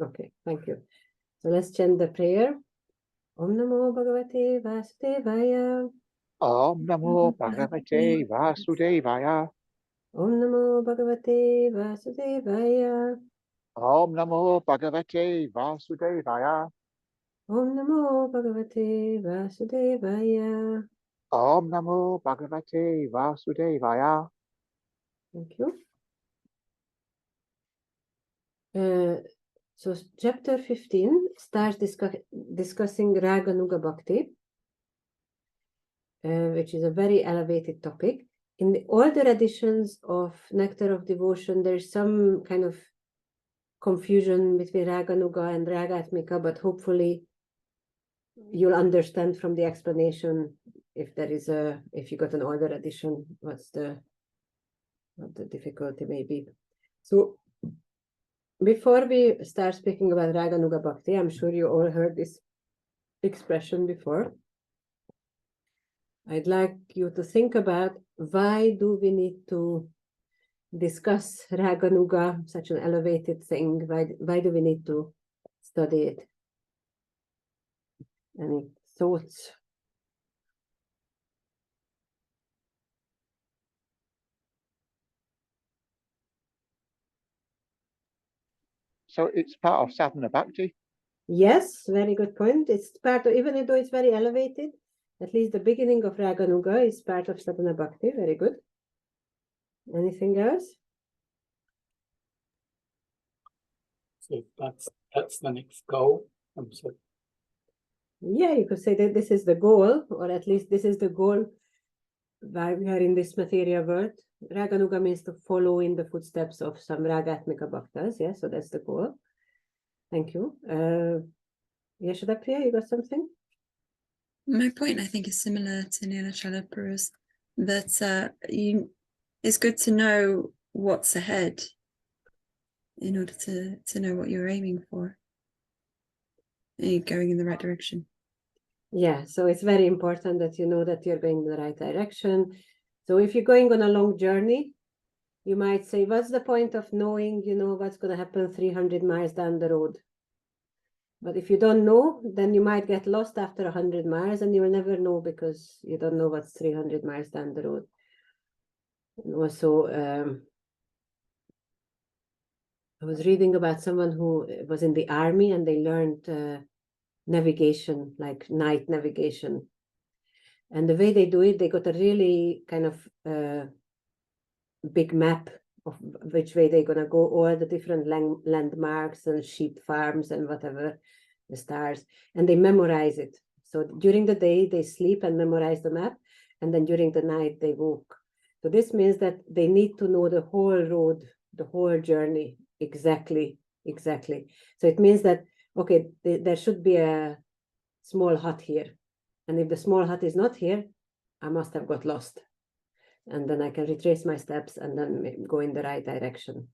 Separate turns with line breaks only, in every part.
Okay, thank you. So let's chant the prayer. Om Namo Bhagavate Vasudevaya.
Om Namo Bhagavate Vasudevaya.
Om Namo Bhagavate Vasudevaya.
Om Namo Bhagavate Vasudevaya.
Om Namo Bhagavate Vasudevaya.
Om Namo Bhagavate Vasudevaya.
Thank you. So chapter 15 starts discussing Raga Nuga Bhakti, which is a very elevated topic. In the older editions of Nectar of Devotion, there's some kind of confusion between Raga Nuga and Ragatmika, but hopefully you'll understand from the explanation if you got an older edition, what the difficulty may be. So before we start speaking about Raga Nuga Bhakti, I'm sure you all heard this expression before. I'd like you to think about why do we need to discuss Raga Nuga, such an elevated thing? Why do we need to study it? Any thoughts?
So it's part of sadhana bhakti?
Yes, very good point. It's part of, even though it's very elevated, at least the beginning of Raga Nuga is part of sadhana bhakti. Very good. Anything else?
So that's the next goal. I'm sorry.
Yeah, you could say that this is the goal, or at least this is the goal why we are in this material world. Raga Nuga means to follow in the footsteps of some Ragatmika Bhaktas. Yeah, so that's the goal. Thank you. Yashoda Priya, you got something?
My point, I think, is similar to Neelachala Puru's, that it's good to know what's ahead in order to know what you're aiming for. And you're going in the right direction. Yeah, so it's very important that you know that you're going in the right direction. So if you're going on a long journey, you might say, what's the point of knowing, what's going to happen 300 miles down the road? But if you don't know, then you might get lost after 100 miles and you will never know because you don't know what's 300 miles down the road. And also, I was reading about someone who was in the army and they learned navigation, like night navigation. And the way they do it, they got a really kind of big map of which way they're going to go, all the different landmarks and sheep farms and whatever, the stars, and they memorize it. So during the day, they sleep and memorize the map, and then during the night, they walk. So this means that they need to know the whole road, the whole journey, exactly. So it means that, okay, there should be a small hut here. And if the small hut is not here, I must have got lost. And then I can retrace my steps and then go in the right direction.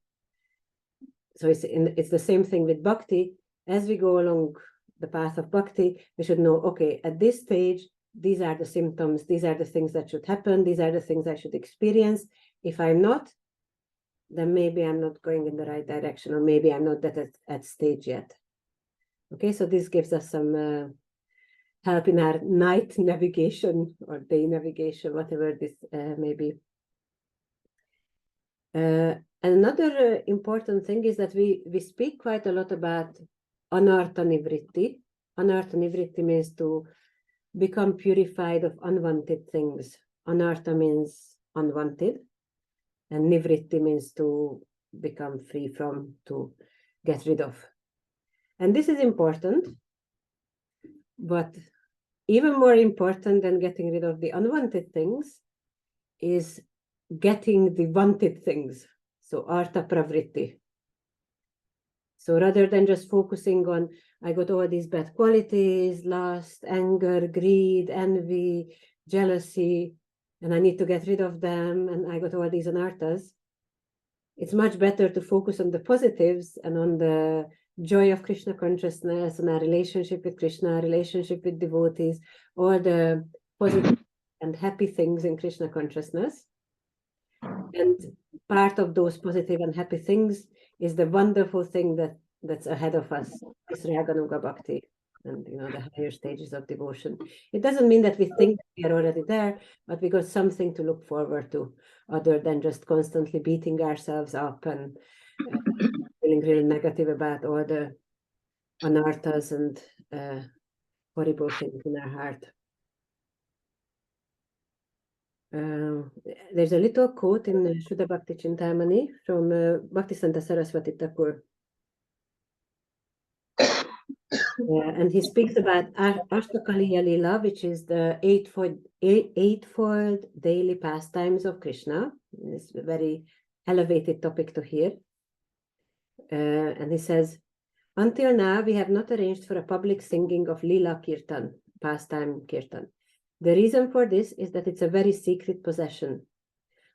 So it's the same thing with bhakti. As we go along the path of bhakti, we should know, okay, at this stage, these are the symptoms, these are the things that should happen, these are the things I should experience. If I'm not, then maybe I'm not going in the right direction, or maybe I'm not at stage yet. Okay, so this gives us some help in our night navigation or day navigation, whatever this may be. Another important thing is that we speak quite a lot about anartha nivritti. Anartha nivritti means to become purified of unwanted things. Anartha means unwanted, and nivritti means to become free from, to get rid of. And this is important, but even more important than getting rid of the unwanted things is getting the wanted things. So artha pravritti. So rather than just focusing on, I got all these bad qualities, lust, anger, greed, envy, jealousy, and I need to get rid of them, and I got all these anarthas. It's much better to focus on the positives and on the joy of Krishna consciousness and our relationship with Krishna, our relationship with devotees, all the positive and happy things in Krishna consciousness. And part of those positive and happy things is the wonderful thing that that's ahead of us, is Raganuga Bhakti, and the higher stages of devotion. It doesn't mean that we think we are already there, but we got something to look forward to, other than just constantly beating ourselves up and feeling really negative about all the anarthas and horrible things in our heart. There's a little quote in Shuddha Bhakti Chintamani from Bhaktisiddhanta Saraswati Thakur. And he speaks about Ashtakaliya Lila, which is the eightfold daily pastimes of Krishna. It's a very elevated topic to hear. And he says, until now, we have not arranged for a public singing of Lila Kirtan, pastime Kirtan. The reason for this is that it's a very secret possession.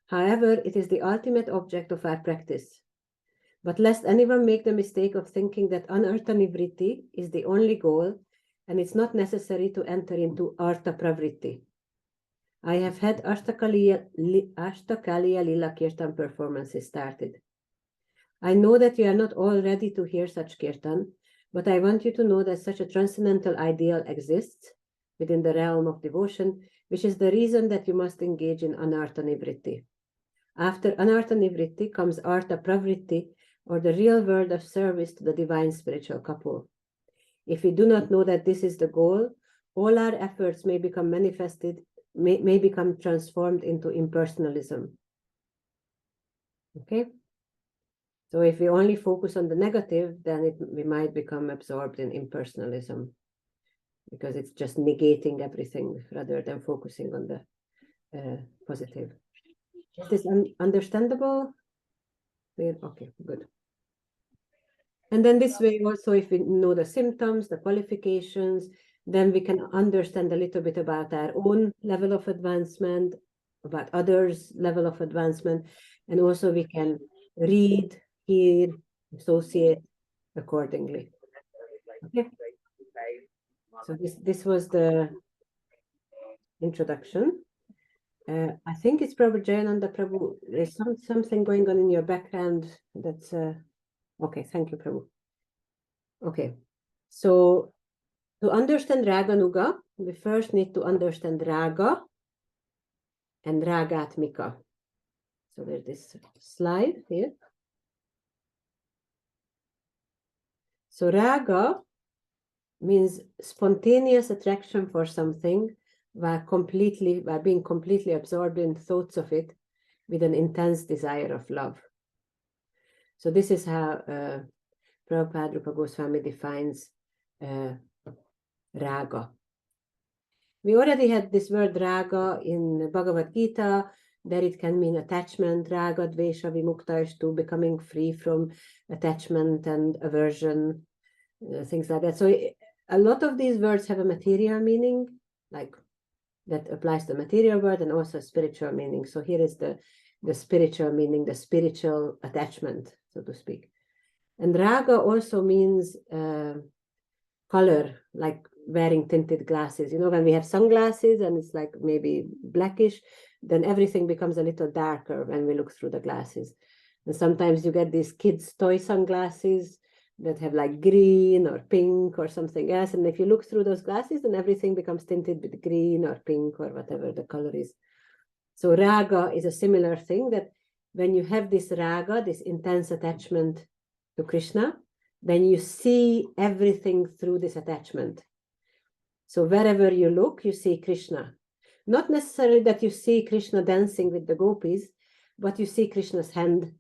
However, it is the ultimate object of our practice. But lest anyone make the mistake of thinking that anartha nivritti is the only goal, and it's not necessary to enter into artha pravritti. I have had Ashtakaliya Lila Kirtan performances started. I know that you are not all ready to hear such Kirtan, but I want you to know that such a transcendental ideal exists within the realm of devotion, which is the reason that you must engage in anartha nivritti. After anartha nivritti comes artha pravritti, or the real world of service to the divine spiritual couple. If we do not know that this is the goal, all our efforts may become may become transformed into impersonalism. Okay? So if we only focus on the negative, then we might become absorbed in impersonalism, because it's just negating everything rather than focusing on the positive. Is this understandable? Okay, good. And then this way also, if we know the symptoms, the qualifications, then we can understand a little bit about our own level of advancement, about others' level of advancement, and also we can read, hear, associate accordingly. Okay. So this was the introduction. I think it's Prabhu Jayananda Prabhu. There's something going on in your background that's okay. Thank you, Prabhu. Okay, so to understand Raganuga, we first need to understand Raga and Ragatmika. So there's this slide here. So Raga means spontaneous attraction for something while being completely absorbed in thoughts of it with an intense desire of love. So this is how Prabhupada Rupa Goswami defines Raga. We already had this word Raga in Bhagavad Gita, that it can mean attachment, Raga, Dvesha, Vimukta, becoming free from attachment and aversion, things like that. So a lot of these words have a material meaning, like that applies to the material world, and also a spiritual meaning. So here is the spiritual meaning, the spiritual attachment, so to speak. And Raga also means color, like wearing tinted glasses. When we have sunglasses and it's like maybe blackish, then everything becomes a little darker when we look through the glasses. And sometimes you get these kids' toy sunglasses that have like green or pink or something else. And if you look through those glasses, then everything becomes tinted with green or pink or whatever the color is. So Raga is a similar thing, that when you have this Raga, this intense attachment to Krishna, then you see everything through this attachment. So wherever you look, you see Krishna. Not necessarily that you see Krishna dancing with the gopis, but you see Krishna's hand,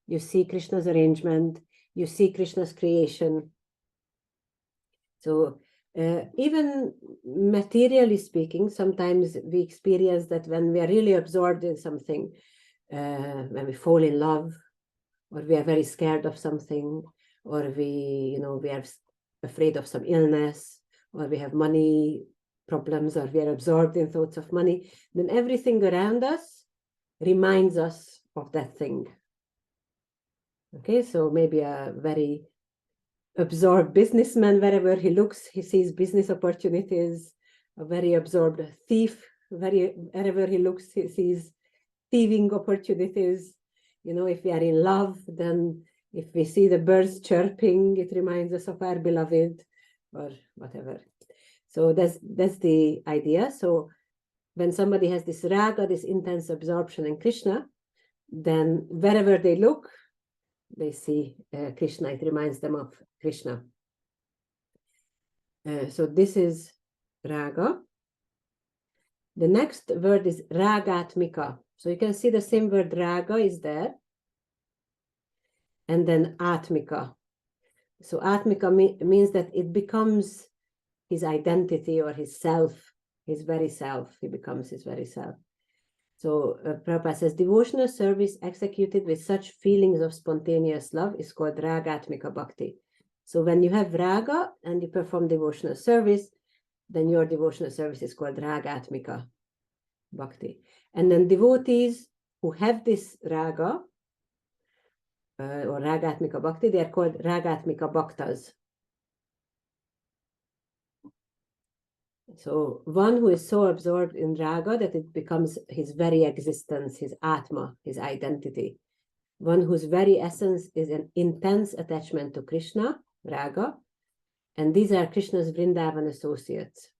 you see Krishna's arrangement, you see Krishna's creation. So even materially speaking, sometimes we experience that when we are really absorbed in something, when we fall in love, or we are very scared of something, or we are afraid of some illness, or we have money problems, or we are absorbed in thoughts of money, then everything around us reminds us of that thing. Okay, so maybe a very absorbed businessman, wherever he looks, he sees business opportunities. A very absorbed thief, wherever he looks, he sees thieving opportunities. If we are in love, then If we see the birds chirping, it reminds us of our beloved, or whatever. So that's the idea. So when somebody has this raga, this intense absorption in Krishna, then wherever they look, they see Krishna. It reminds them of Krishna. So this is raga. The next word is ragatmika. So you can see the same word raga is there. And then atmika. So atmika means that it becomes his identity or his self, his very self. He becomes his very self. So Prabhupada says, devotional service executed with such feelings of spontaneous love is called ragatmika bhakti. So when you have raga and you perform devotional service, then your devotional service is called ragatmika bhakti. And then devotees who have this raga, or ragatmika bhakti, they are called ragatmika bhaktas. So one who is so absorbed in raga that it becomes his very existence, his atma, his identity. One whose very essence is an intense attachment to Krishna, raga, and these are Krishna's Vrindavan associates.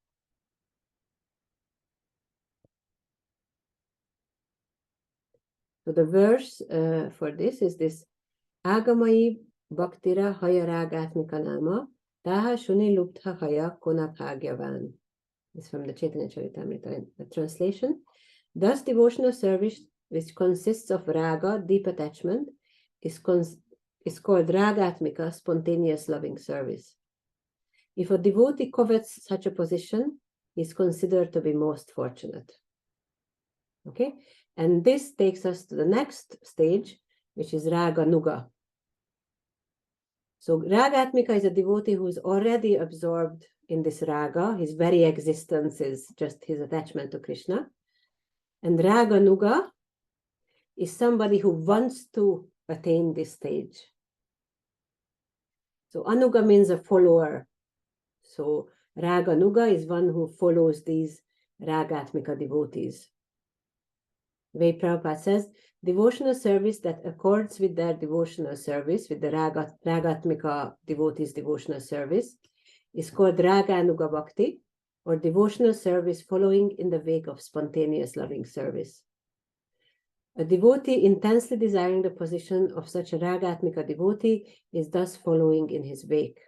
So the verse for this is this, Agamai bhaktira haya ragatmika nama, taha shuni luptha haya kona bhagyavan. It's from the Chaitanya Charitamrita, the translation. Thus, devotional service, which consists of raga, deep attachment, is called ragatmika, spontaneous loving service. If a devotee covets such a position, he is considered to be most fortunate. Okay, and this takes us to the next stage, which is raga nuga. So ragatmika is a devotee who is already absorbed in this raga. His very existence is just his attachment to Krishna. And raga nuga is somebody who wants to attain this stage. So anuga means a follower. So raga nuga is one who follows these ragatmika devotees. Way Prabhupada says, devotional service that accords with their devotional service, with the ragatmika devotees' devotional service, is called raganuga bhakti, or devotional service following in the wake of spontaneous loving service. A devotee intensely desiring the position of such a ragatmika devotee is thus following in his wake.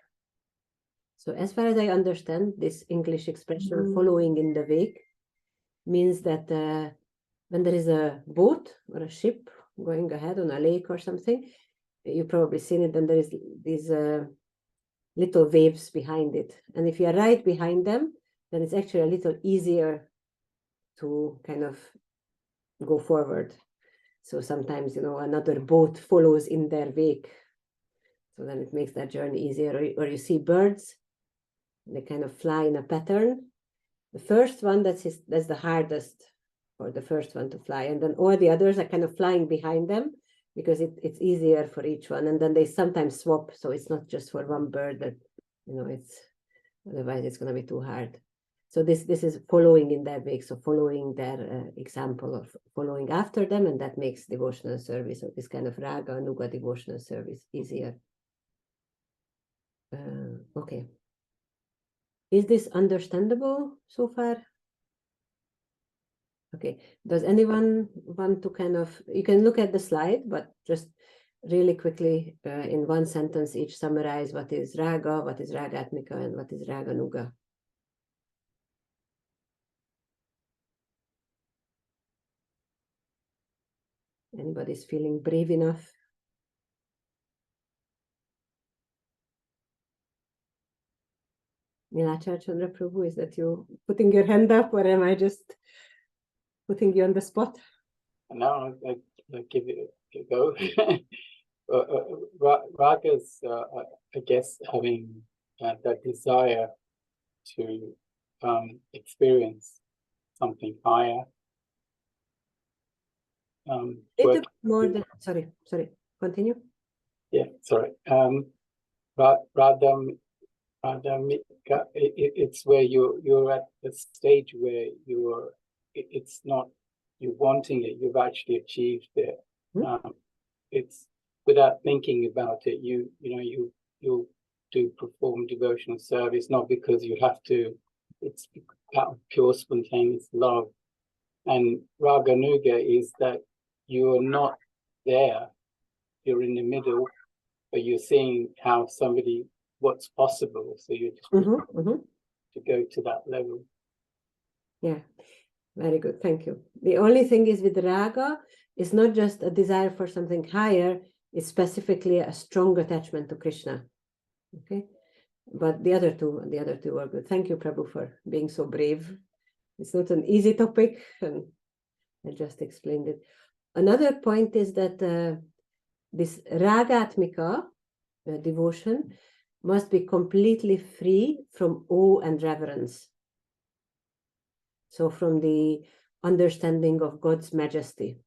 So as far as I understand, this English expression, following in the wake, means that when there is a boat or a ship going ahead on a lake or something, you've probably seen it, and there is these little waves behind it. And if you are right behind them, then it's actually a little easier to kind of go forward. So sometimes, another boat follows in their wake. So then it makes that journey easier. Or you see birds, they kind of fly in a pattern. The first one, that's the hardest, or the first one to fly. And then all the others are kind of flying behind them because it's easier for each one. And then they sometimes swap. So it's not just for one bird that, otherwise it's going to be too hard. So this is following in their wake, so following their example, or following after them, and that makes devotional service, or this kind of raga nuga devotional service, easier. Okay. Is this understandable so far? Okay. Does anyone want to kind of, you can look at the slide, but just really quickly in one sentence each summarize what is raga, what is ragatmika, and what is raga nuga. Anybody's feeling brave enough? Nilachar Chandra Prabhu, is that you putting your hand up, or am I just putting you on the spot?
No, I give it a go. Raga's, I guess, having that desire to experience something higher.
Little more than, sorry, continue.
Yeah, sorry. Radhamika, it's where you're at the stage where it's not you wanting it, you've actually achieved it. It's without thinking about it, you'll perform devotional service, not because you have to, it's out of pure spontaneous love. And Raganuga is that you're not there, you're in the middle, but you're seeing how what's possible. So you're just to go to that level.
Yeah, very good. Thank you. The only thing is with Raga, it's not just a desire for something higher, it's specifically a strong attachment to Krishna. Okay, but the other two are good. Thank you, Prabhu, for being so brave. It's not an easy topic, and I just explained it. Another point is that this Ragatmika devotion must be completely free from awe and reverence. So from the understanding of God's majesty.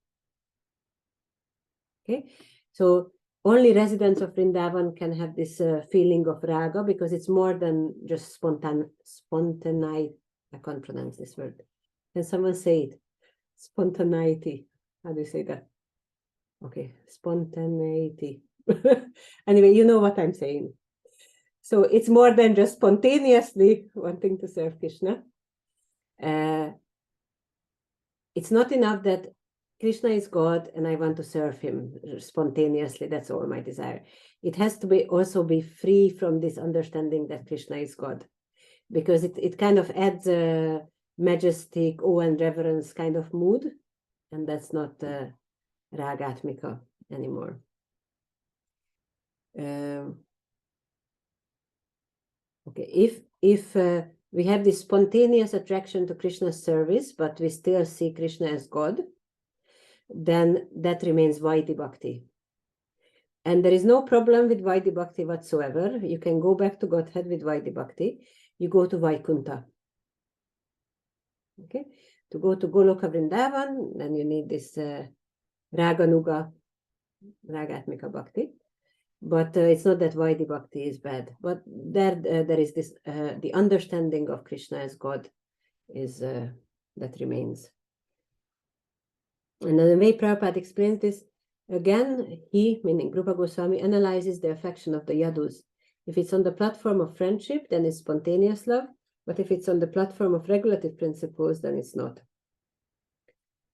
Okay, so only residents of Vrindavan can have this feeling of raga, because it's more than just spontaneity. I can't pronounce this word. Can someone say it? Spontaneity. How do you say that? Okay, spontaneity. Anyway, you know what I'm saying. So it's more than just spontaneously wanting to serve Krishna. It's not enough that Krishna is God and I want to serve him spontaneously. That's all my desire. It has to be also be free from this understanding that Krishna is God, because it kind of adds a majestic awe and reverence kind of mood, and that's not Ragatmika anymore. Okay, if we have this spontaneous attraction to Krishna's service, but we still see Krishna as God, then that remains Vaidhi Bhakti. And there is no problem with Vaidhi Bhakti whatsoever. You can go back to Godhead with Vaidhi Bhakti. You go to Vaikunta. Okay, to go to Goloka Vrindavan, then you need this Raganuga, Ragatmika Bhakti. But it's not that Vaidhi Bhakti is bad. But there is this, the understanding of Krishna as God is that remains. And then the way Prabhupada explains this, again, he, meaning Rupa Goswami, analyzes the affection of the yadus. If it's on the platform of friendship, then it's spontaneous love. But if it's on the platform of regulative principles, then it's not.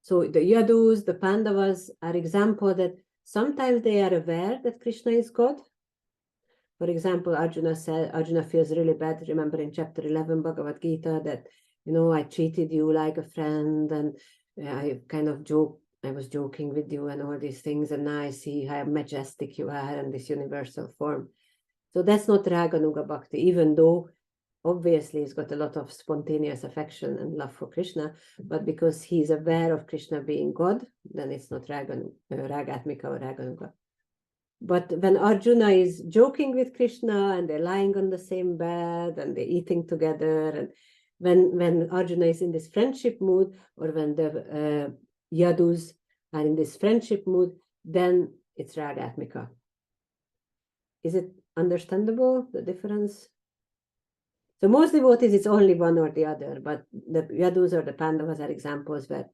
So the yadus, the Pandavas are example that sometimes they are aware that Krishna is God. For example, Arjuna feels really bad. Remember in chapter 11 Bhagavad Gita that, I treated you like a friend, and I kind of I was joking with you and all these things, and now I see how majestic you are in this universal form. So that's not Raganuga Bhakti, even though obviously he's got a lot of spontaneous affection and love for Krishna, but because he's aware of Krishna being God, then it's not Ragatmika or Raganuga. But when Arjuna is joking with Krishna and they're lying on the same bed and they're eating together, and when Arjuna is in this friendship mood, or when the yadus are in this friendship mood, then it's Ragatmika. Is it understandable, the difference? So most devotees, it's only one or the other, but the yadus or the Pandavas are examples where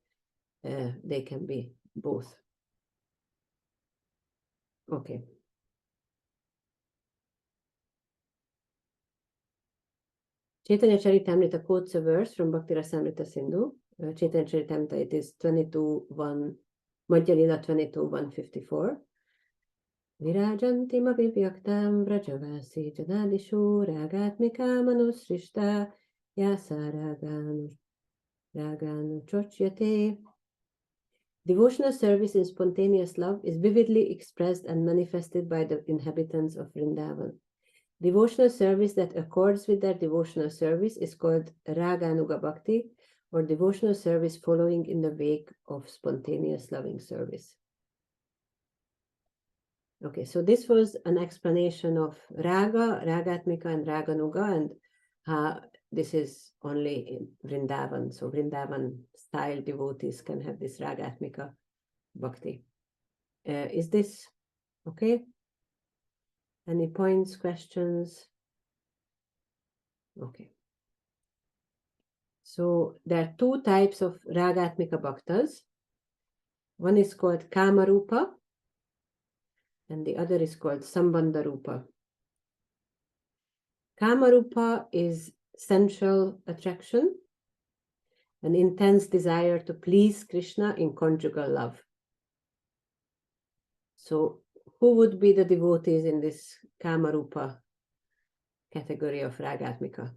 they can be both. Okay. Chaitanya Charitamrita quotes a verse from Bhakti Rasamrita Sindhu. Chaitanya Charitamrita, it is 22:1, Madhya Lila 22:154. Virajantim avivyaktam vrajavasi janadisho ragatmika manusrishta yasa raganu chocyate. Devotional service in spontaneous love is vividly expressed and manifested by the inhabitants of Vrindavan. Devotional service that accords with their devotional service is called Raganuga Bhakti, or devotional service following in the wake of spontaneous loving service. Okay, so this was an explanation of Raga, Ragatmika, and Raganuga, and this is only in Vrindavan. So Vrindavan style devotees can have this Ragatmika Bhakti. Is this okay? Any points, questions? Okay. So there are two types of Ragatmika Bhaktas. One is called Kamarupa,
and the other is called Sambandharupa. Kamarupa is sensual attraction, an intense desire to please Krishna in conjugal love. So who would be the devotees in this Kamarupa category of Ragatmika?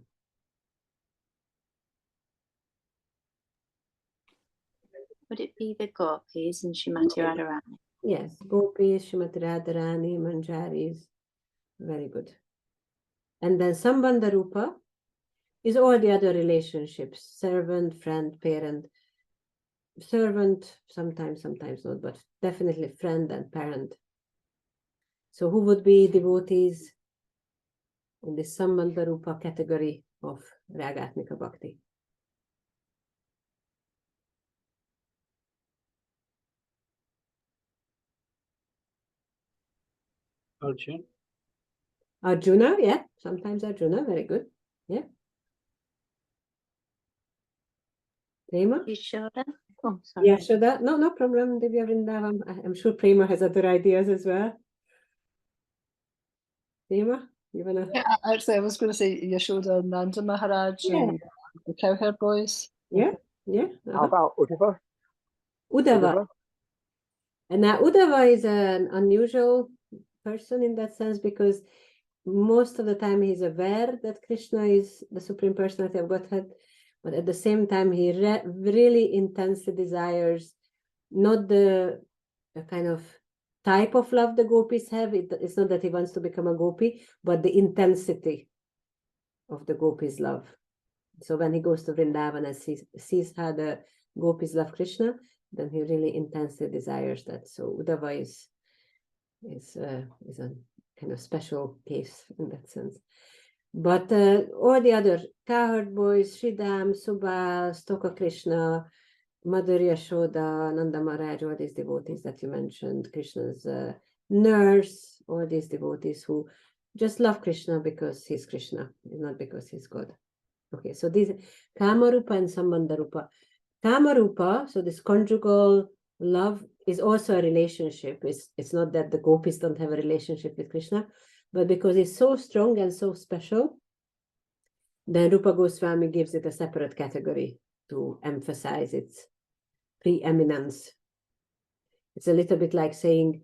Would it be the gopis and Srimati Radharani?
Yes, gopis, Srimati Radharani, manjaris. Very good. And then Sambandharupa is all the other relationships, servant, friend, parent. Servant, sometimes not, but definitely friend and parent. So who would be devotees in the Sambandharupa category of Ragatmika Bhakti?
Arjun.
Arjuna, yeah, sometimes Arjuna, very good. Yeah. Prema?
Yashoda? Oh, sorry.
Yashoda? No problem, Divya Vrindavan. I'm sure Prema has other ideas as well. Prema, you wanna?
Yeah, actually, I was going to say Yashoda and Nanda Maharaj and the cowherd boys.
Yeah.
How about Uddhava?
Uddhava. And now Uddhava is an unusual person in that sense, because most of the time he's aware that Krishna is the Supreme Personality of Godhead, but at the same time he really intensely desires not the kind of type of love the gopis have. It's not that he wants to become a gopi, but the intensity of the gopis' love. So when he goes to Vrindavan and sees how the gopis love Krishna, then he really intensely desires that. So Uddhava is a kind of special case in that sense. But all the other cowherd boys, Sridham, Subal, Stoka Krishna, Mother Yashoda, Nanda Maharaj, all these devotees that you mentioned, Krishna's nurse, all these devotees who just love Krishna because he's Krishna, not because he's God. Okay, so these Kamarupa and Sambandharupa. Kamarupa, so this conjugal love, is also a relationship. It's not that the gopis don't have a relationship with Krishna, but because it's so strong and so special, then Rupa Goswami gives it a separate category to emphasize its preeminence. It's a little bit like saying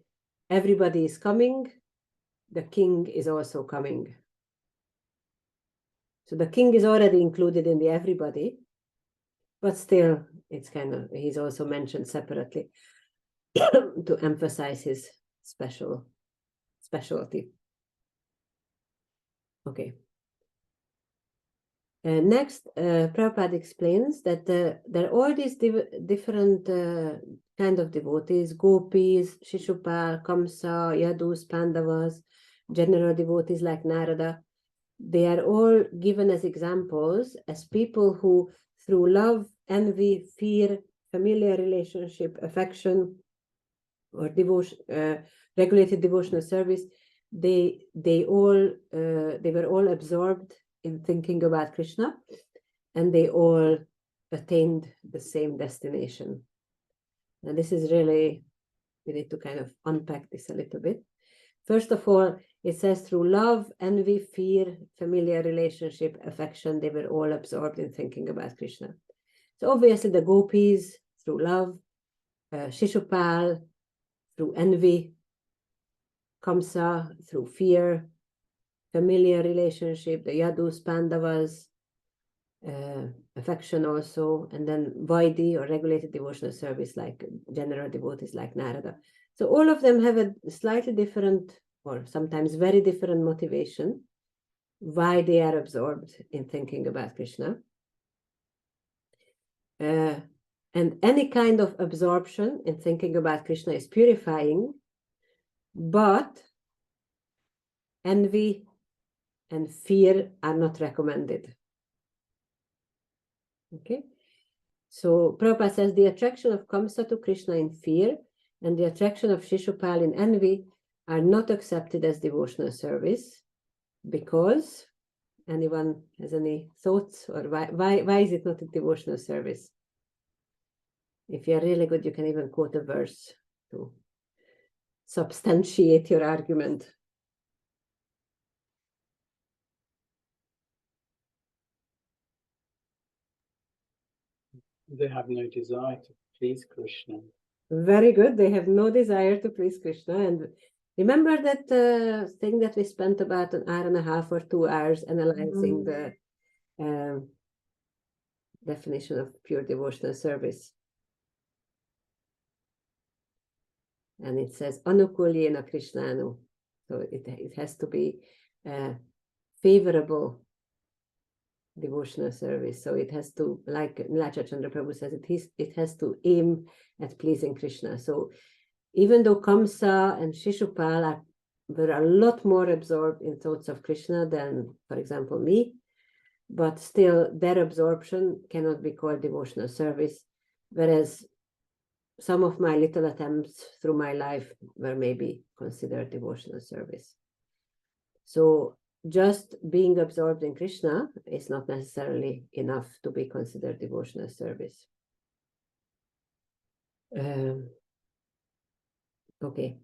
everybody is coming, the king is also coming. So the king is already included in the everybody, but still it's kind of, he's also mentioned separately to emphasize his specialty. Okay. Next, Prabhupada explains that there are all these different kind of devotees, gopis, Shishupal, Kamsa, Yadus, Pandavas, general devotees like Narada. They are all given as examples as people who, through love, envy, fear, familiar relationship, affection, or devotion, regulated devotional service, they were all absorbed in thinking about Krishna, and they all attained the same destination. And this is really, we need to kind of unpack this a little bit. First of all, it says through love, envy, fear, familiar relationship, affection, they were all absorbed in thinking about Krishna. So obviously the gopis through love, Shishupal through envy, Kamsa through fear, familiar relationship, the Yadus, Pandavas, affection also, and then Vaidhi or regulated devotional service like general devotees like Narada. So all of them have a slightly different or sometimes very different motivation why they are absorbed in thinking about Krishna. And any kind of absorption in thinking about Krishna is purifying, but envy and fear are not recommended. Okay, so Prabhupada says the attraction of Kamsa to Krishna in fear and the attraction of Shishupal in envy are not accepted as devotional service, because anyone has any thoughts, or why is it not a devotional service? If you're really good, you can even quote a verse too. substantiate your argument.
They have no desire to please Krishna.
Very good. They have no desire to please Krishna. And remember that thing that we spent about an hour and a half or 2 hours analyzing the definition of pure devotional service. And it says anukulyena krishnanu. So it has to be favorable devotional service. So it has to, like Nilachandra Chandra Prabhu says, it has to aim at pleasing Krishna. So even though Kamsa and Shishupal were a lot more absorbed in thoughts of Krishna than, for example, me, but still their absorption cannot be called devotional service, whereas some of my little attempts through my life were maybe considered devotional service. So just being absorbed in Krishna is not necessarily enough to be considered devotional service. Okay.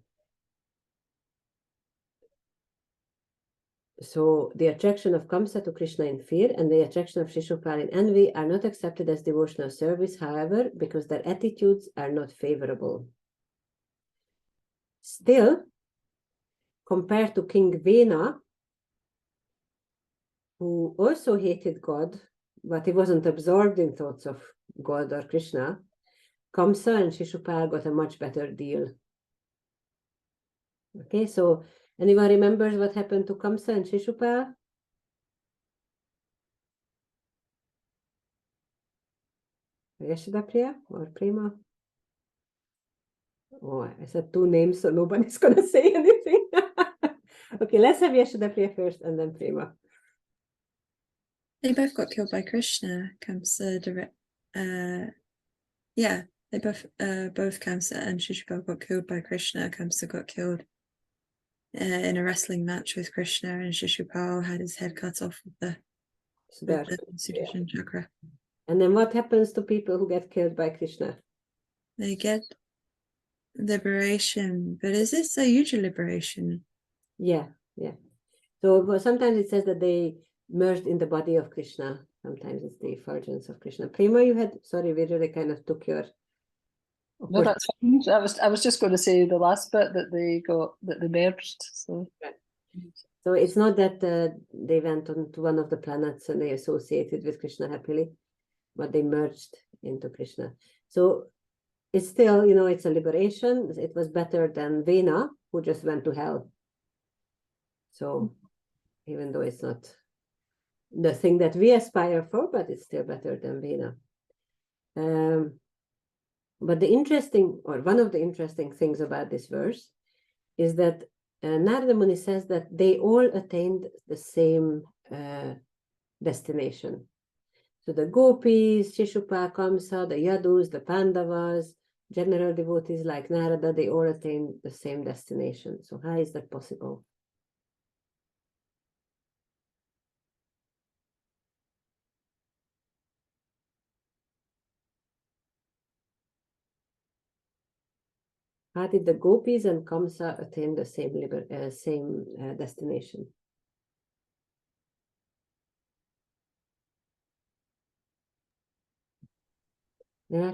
So the attraction of Kamsa to Krishna in fear and the attraction of Shishupal in envy are not accepted as devotional service, however, because their attitudes are not favorable. Still, compared to King Vena, who also hated God, but he wasn't absorbed in thoughts of God or Krishna, Kamsa and Shishupal got a much better deal. Okay, so anyone remembers what happened to Kamsa and Shishupal? Yashoda or Prema? Oh, I said 2 names, so nobody's going to say anything. Okay, let's have Yashoda first and then Prema.
They both got killed by Krishna. Kamsa, yeah, they both Kamsa and Shishupal got killed by Krishna. Kamsa got killed in a wrestling match with Krishna, and Shishupal had his head cut off with the Sudarshan chakra.
And then what happens to people who get killed by Krishna?
They get liberation, but is this a huge liberation?
Yeah. So sometimes it says that they merged in the body of Krishna. Sometimes it's the effulgence of Krishna. Prema, you had, sorry, we really kind of took your...
No, that's fine. I was just going to say the last bit that they merged. So
it's not that they went on to one of the planets and they associated with Krishna happily, but they merged into Krishna. So it's still, it's a liberation. It was better than Vena, who just went to hell. So even though it's not the thing that we aspire for, but it's still better than Vena. But one of the interesting things about this verse is that Narada Muni says that they all attained the same destination. So the gopis, Shishupal, Kamsa, the Yadus, the Pandavas, general devotees like Narada, they all attained the same destination. So how is that possible? How did the gopis and Kamsa attain the same destination?
The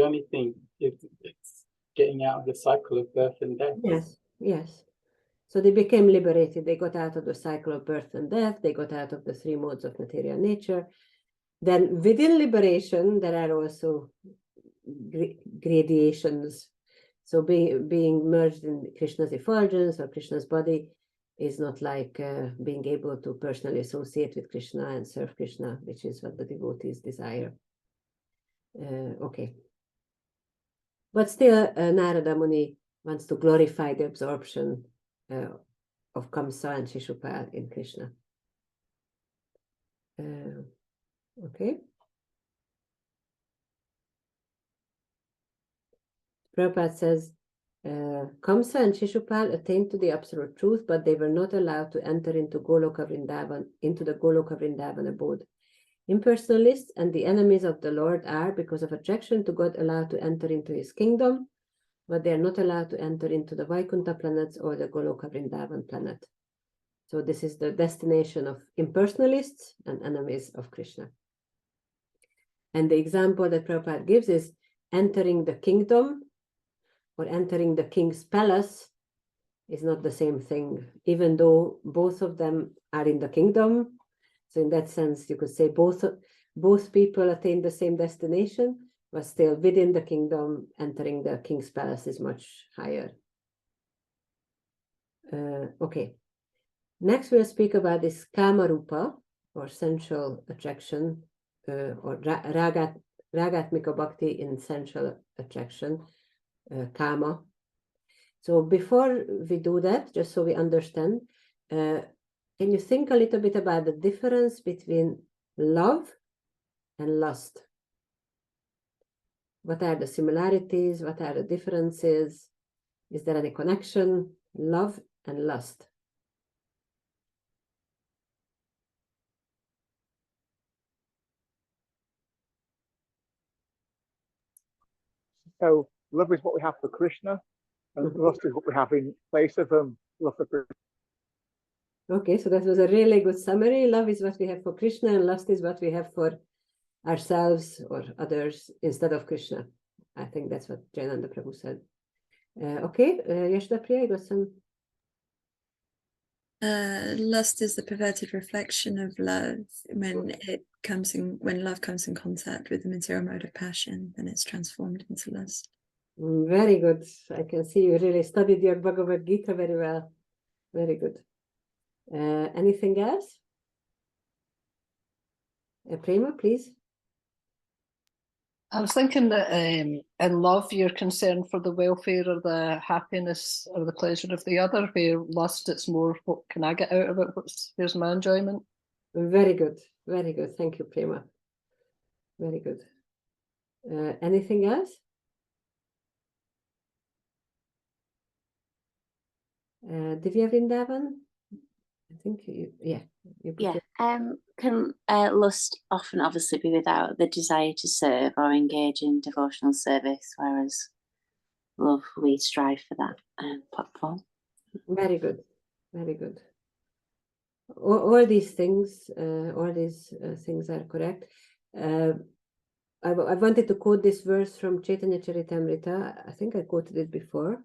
only thing is it's getting out of the cycle of birth and death.
Yes. So they became liberated. They got out of the cycle of birth and death. They got out of the 3 modes of material nature. Then within liberation, there are also gradations. So being merged in Krishna's effulgence or Krishna's body is not like being able to personally associate with Krishna and serve Krishna, which is what the devotees desire. Okay. But still, Narada Muni wants to glorify the absorption of Kamsa and Shishupal in Krishna. Okay. Prabhupada says, Kamsa and Shishupal attained to the absolute truth, but they were not allowed to enter into the Goloka Vrindavan abode. Impersonalists and the enemies of the Lord are, because of attraction to God, allowed to enter into his kingdom, but they are not allowed to enter into the Vaikuntha planets or the Goloka Vrindavan planet. So this is the destination of impersonalists and enemies of Krishna. And the example that Prabhupada gives is entering the kingdom or entering the king's palace is not the same thing, even though both of them are in the kingdom. So in that sense, you could say both people attain the same destination, but still within the kingdom, entering the king's palace is much higher. Okay. Next, we'll speak about this Kamarupa, or sensual attraction, or Ragatmika Bhakti in sensual attraction, Kama. So before we do that, just so we understand, can you think a little bit about the difference between love and lust? What are the similarities? What are the differences? Is there any connection? Love and lust.
So love is what we have for Krishna, and lust is what we have in place of love for Krishna.
Okay, so that was a really good summary. Love is what we have for Krishna, and lust is what we have for ourselves or others instead of Krishna. I think that's what Jayananda Prabhu said. Okay, Yashoda Priya, you got some?
Lust is the perverted reflection of love. When love comes in contact with the material mode of passion, then it's transformed into lust.
Very good. I can see you really studied your Bhagavad Gita very well. Very good. Anything else? Prema, please.
I was thinking that in love, you're concerned for the welfare or the happiness or the pleasure of the other, where lust, it's more, what can I get out of it? Where's my enjoyment?
Very good. Very good. Thank you, Prema. Very good. Anything else? Divya Vrindavan? I think yeah.
Can lust often obviously be without the desire to serve or engage in devotional service, whereas love, we strive for that platform.
Very good. Very good. All these things are correct. I wanted to quote this verse from Chaitanya Charitamrita. I think I quoted it before.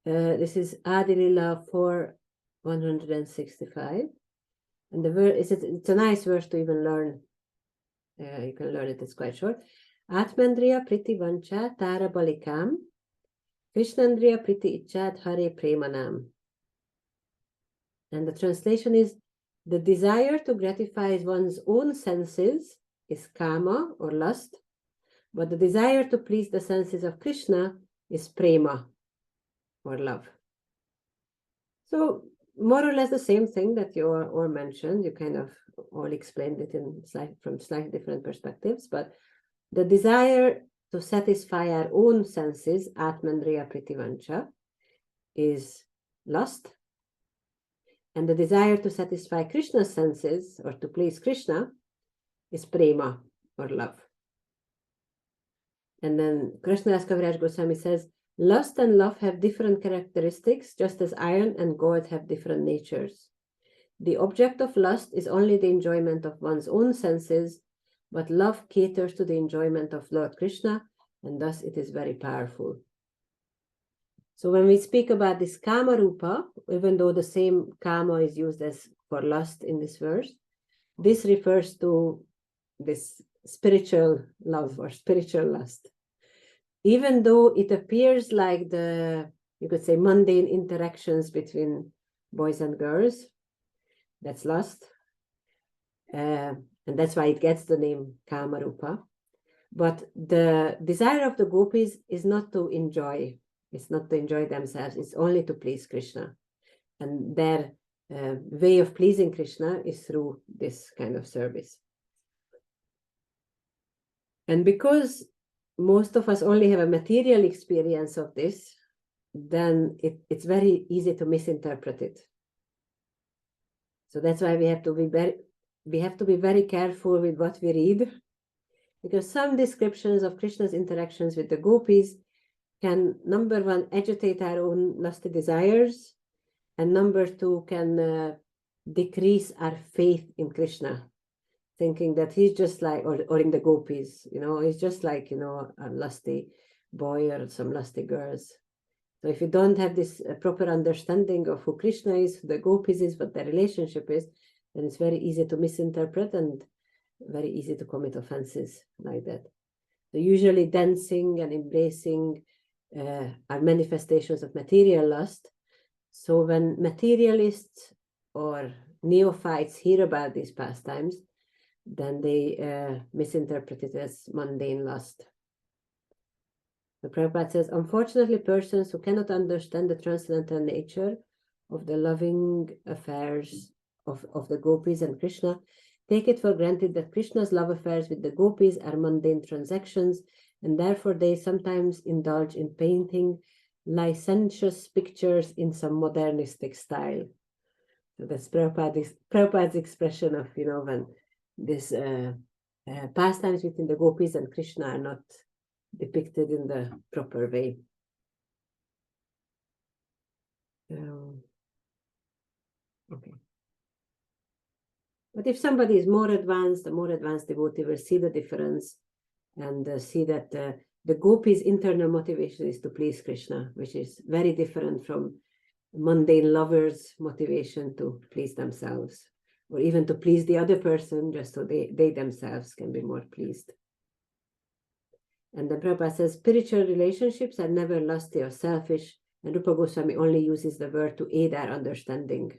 This is Adi Lila 4:165. And the verse it's a nice verse to even learn. You can learn it, it's quite short. Atmandriya Priti Vancha Tara Balikam Krishnandriya Priti Ichad Hare Premanam. And the translation is, the desire to gratify one's own senses is kama or lust, but the desire to please the senses of Krishna is prema or love. So more or less the same thing that you all mentioned. You kind of all explained it from slightly different perspectives, but the desire to satisfy our own senses, Atmandriya Pritivancha, is lust. And the desire to satisfy Krishna's senses or to please Krishna is prema or love. And then Krishnadas Kaviraj Goswami says, lust and love have different characteristics, just as iron and gold have different natures. The object of lust is only the enjoyment of one's own senses, but love caters to the enjoyment of Lord Krishna, and thus it is very powerful. So when we speak about this Kama Rupa, even though the same Kama is used as for lust in this verse, this refers to this spiritual love or spiritual lust. Even though it appears like you could say, mundane interactions between boys and girls, that's lust. And that's why it gets the name Kama Rupa. But the desire of the gopis is not to enjoy. It's not to enjoy themselves. It's only to please Krishna. And their way of pleasing Krishna is through this kind of service. And because most of us only have a material experience of this, then it's very easy to misinterpret it. So that's why we have to be very careful with what we read, because some descriptions of Krishna's interactions with the gopis
can, number one, agitate our own lusty desires, and number two, can decrease our faith in Krishna, thinking that he's just like, or in the gopis, he's just like, a lusty boy or some lusty girls. So if you don't have this proper understanding of who Krishna is, who the gopis is, what their relationship is, then it's very easy to misinterpret and very easy to commit offenses like that. So usually dancing and embracing are manifestations of material lust. So when materialists or neophytes hear about these pastimes, then they misinterpret it as mundane lust. The Prabhupada says, unfortunately, persons who cannot understand the transcendental nature of the loving affairs of the gopis and Krishna take it for granted that Krishna's love affairs with the gopis are mundane transactions, and therefore they sometimes indulge in painting licentious pictures in some modernistic style. So that's Prabhupada's expression of, when this pastimes between the gopis and Krishna are not depicted in the proper way. Okay. But if somebody is more advanced, a more advanced devotee will see the difference and see that the gopis' internal motivation is to please Krishna, which is very different from mundane lovers' motivation to please themselves, or even to please the other person, just so they themselves can be more pleased. And then Prabhupada says, spiritual relationships are never lusty or selfish, and Rupa Goswami only uses the word to aid our understanding.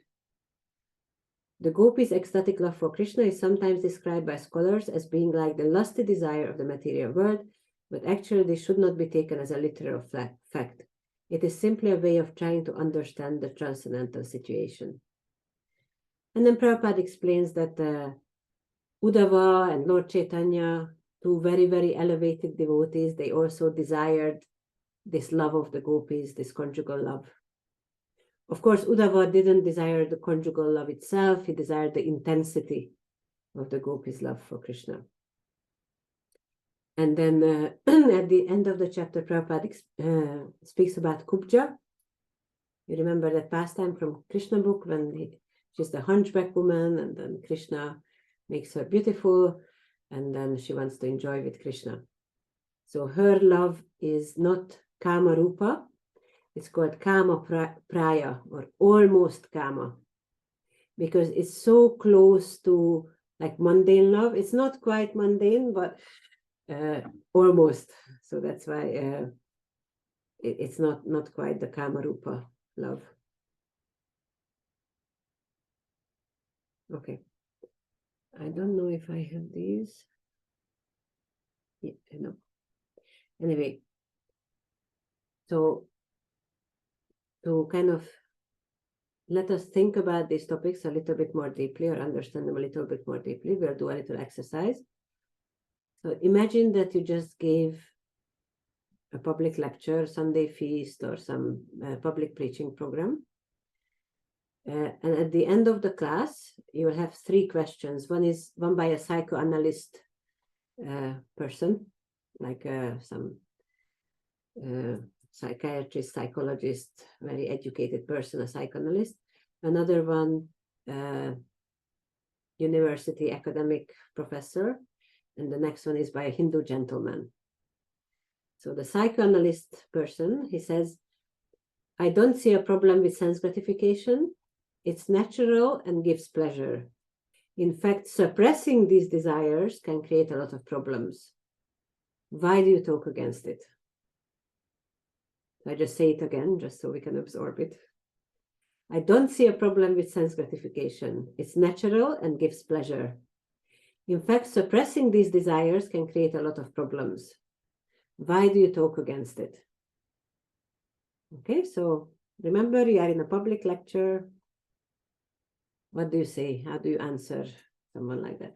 The gopis' ecstatic love for Krishna is sometimes described by scholars as being like the lusty desire of the material world, but actually this should not be taken as a literal fact. It is simply a way of trying to understand the transcendental situation. And then Prabhupada explains that Uddhava and Lord Chaitanya, two very, very elevated devotees, they also desired this love of the gopis, this conjugal love. Of course, Uddhava didn't desire the conjugal love itself, he desired the intensity of the gopis' love for Krishna. And then at the end of the chapter, Prabhupada speaks about Kubja. You remember that pastime from Krishna book when she's the hunchback woman, and then Krishna makes her beautiful, and then she wants to enjoy with Krishna. So her love is not Kama Rupa, it's called Kama Praya, or almost Kama, because it's so close to like mundane love. It's not quite mundane, but almost. So that's why it's not quite the Kama Rupa love. Okay. I don't know if I have these. Yeah, no. Anyway, so to kind of let us think about these topics a little bit more deeply, or understand them a little bit more deeply, we'll do a little exercise. So imagine that you just gave a public lecture, Sunday feast, or some public preaching program. And at the end of the class, you will have 3 questions. One by a psychoanalyst person, like some psychiatrist, psychologist, very educated person, a psychoanalyst. Another one, university academic professor. And the next one is by a Hindu gentleman. So the psychoanalyst person, he says, I don't see a problem with sense gratification. It's natural and gives pleasure. In fact, suppressing these desires can create a lot of problems. Why do you talk against it? I just say it again, just so we can absorb it. I don't see a problem with sense gratification. It's natural and gives pleasure. In fact, suppressing these desires can create a lot of problems. Why do you talk against it? Okay, so remember, you are in a public lecture. What do you say? How do you answer someone like that?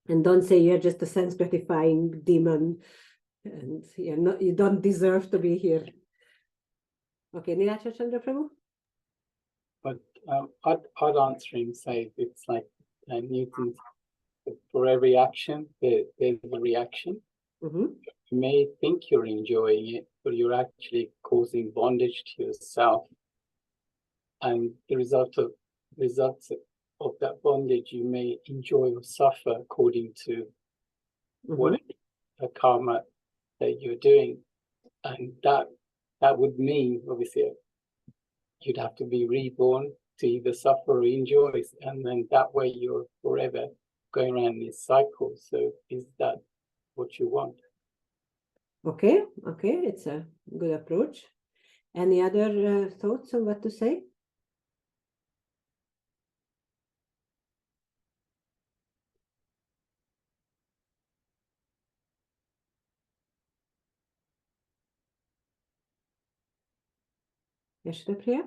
And don't say you're just a sense gratifying demon and you don't deserve to be here. Okay, Nilacha Chandra Prabhu?
But I'd answer him, say it's like Newton's, for every action, there's a reaction.
Mhm.
You may think you're enjoying it, but you're actually causing bondage to yourself. And the results of that bondage, you may enjoy or suffer according to what the karma that you're doing. And that would mean, obviously, you'd have to be reborn to either suffer or enjoy. And then that way you're forever going around this cycle. So is that what you want?
Okay, it's a good approach. Any other thoughts on what to say? Yashtapriya?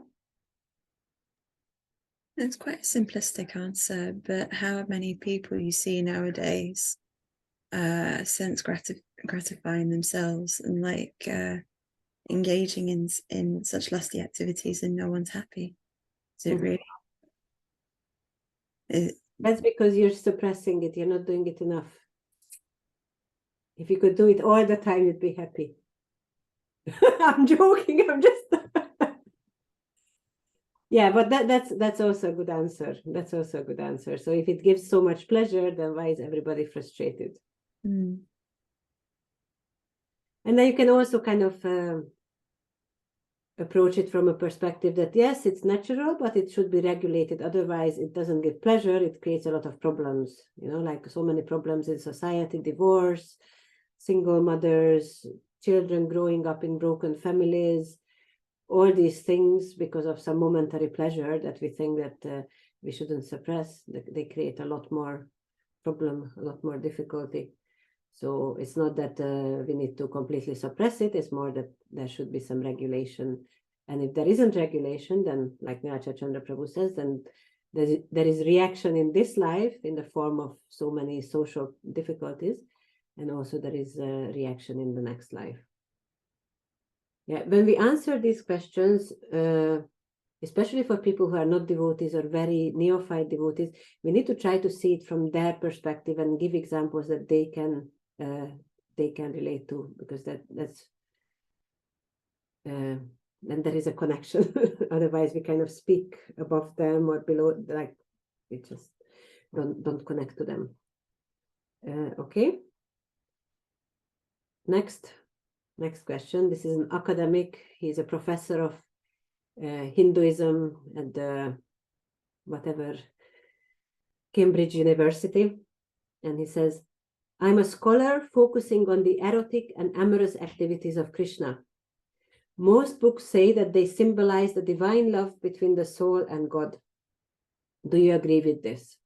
It's quite a simplistic answer, but how many people you see nowadays sense gratifying themselves and like engaging in such lusty activities and no one's happy? Is it really?
That's because you're suppressing it. You're not doing it enough. If you could do it all the time, you'd be happy. I'm joking. I'm just. Yeah, but that's also a good answer. That's also a good answer. So if it gives so much pleasure, then why is everybody frustrated?
Mm.
And then you can also kind of approach it from a perspective that, yes, it's natural, but it should be regulated. Otherwise, it doesn't give pleasure. It creates a lot of problems, like so many problems in society: divorce, single mothers, children growing up in broken families, all these things because of some momentary pleasure that we think that we shouldn't suppress. They create a lot more problem, a lot more difficulty. So it's not that we need to completely suppress it. It's more that there should be some regulation. And if there isn't regulation, then like Niracha Chandra Prabhu says, then there is reaction in this life in the form of so many social difficulties. And also there is a reaction in the next life. Yeah, when we answer these questions, especially for people who are not devotees or very neophyte devotees, we need to try to see it from their perspective and give examples that they can relate to, because that's then there is a connection. Otherwise, we kind of speak above them or below, like we just don't connect to them. Okay. Next question. This is an academic. He's a professor of Hinduism at whatever Cambridge University, and he says, "I'm a scholar focusing on the erotic and amorous activities of Krishna. Most books say that they symbolize the divine love between the soul and God. Do you agree with this?"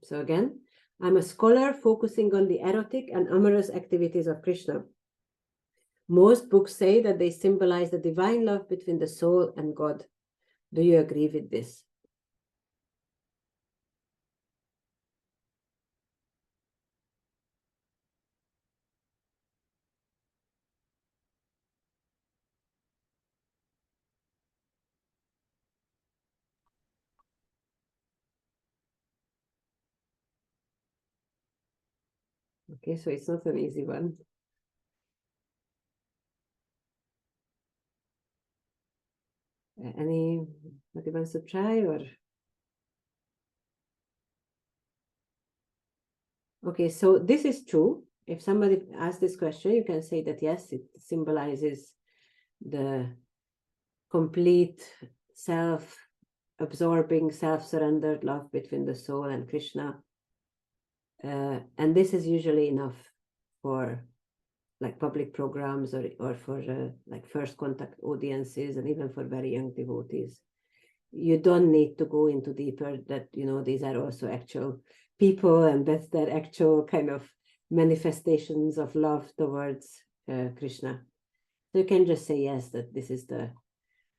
So again, I'm a scholar focusing on the erotic and amorous activities of Krishna. Most books say that they symbolize the divine love between the soul and God. Do you agree with this? Okay, so it's not an easy one. Anybody wants to try, or? Okay, so this is true. If somebody asks this question, you can say that yes, it symbolizes the complete self-absorbing, self-surrendered love between the soul and Krishna. And this is usually enough for like public programs or for like first contact audiences, and even for very young devotees. You don't need to go into deeper that, these are also actual people, and that's their actual kind of manifestations of love towards Krishna. So you can just say yes, that this is the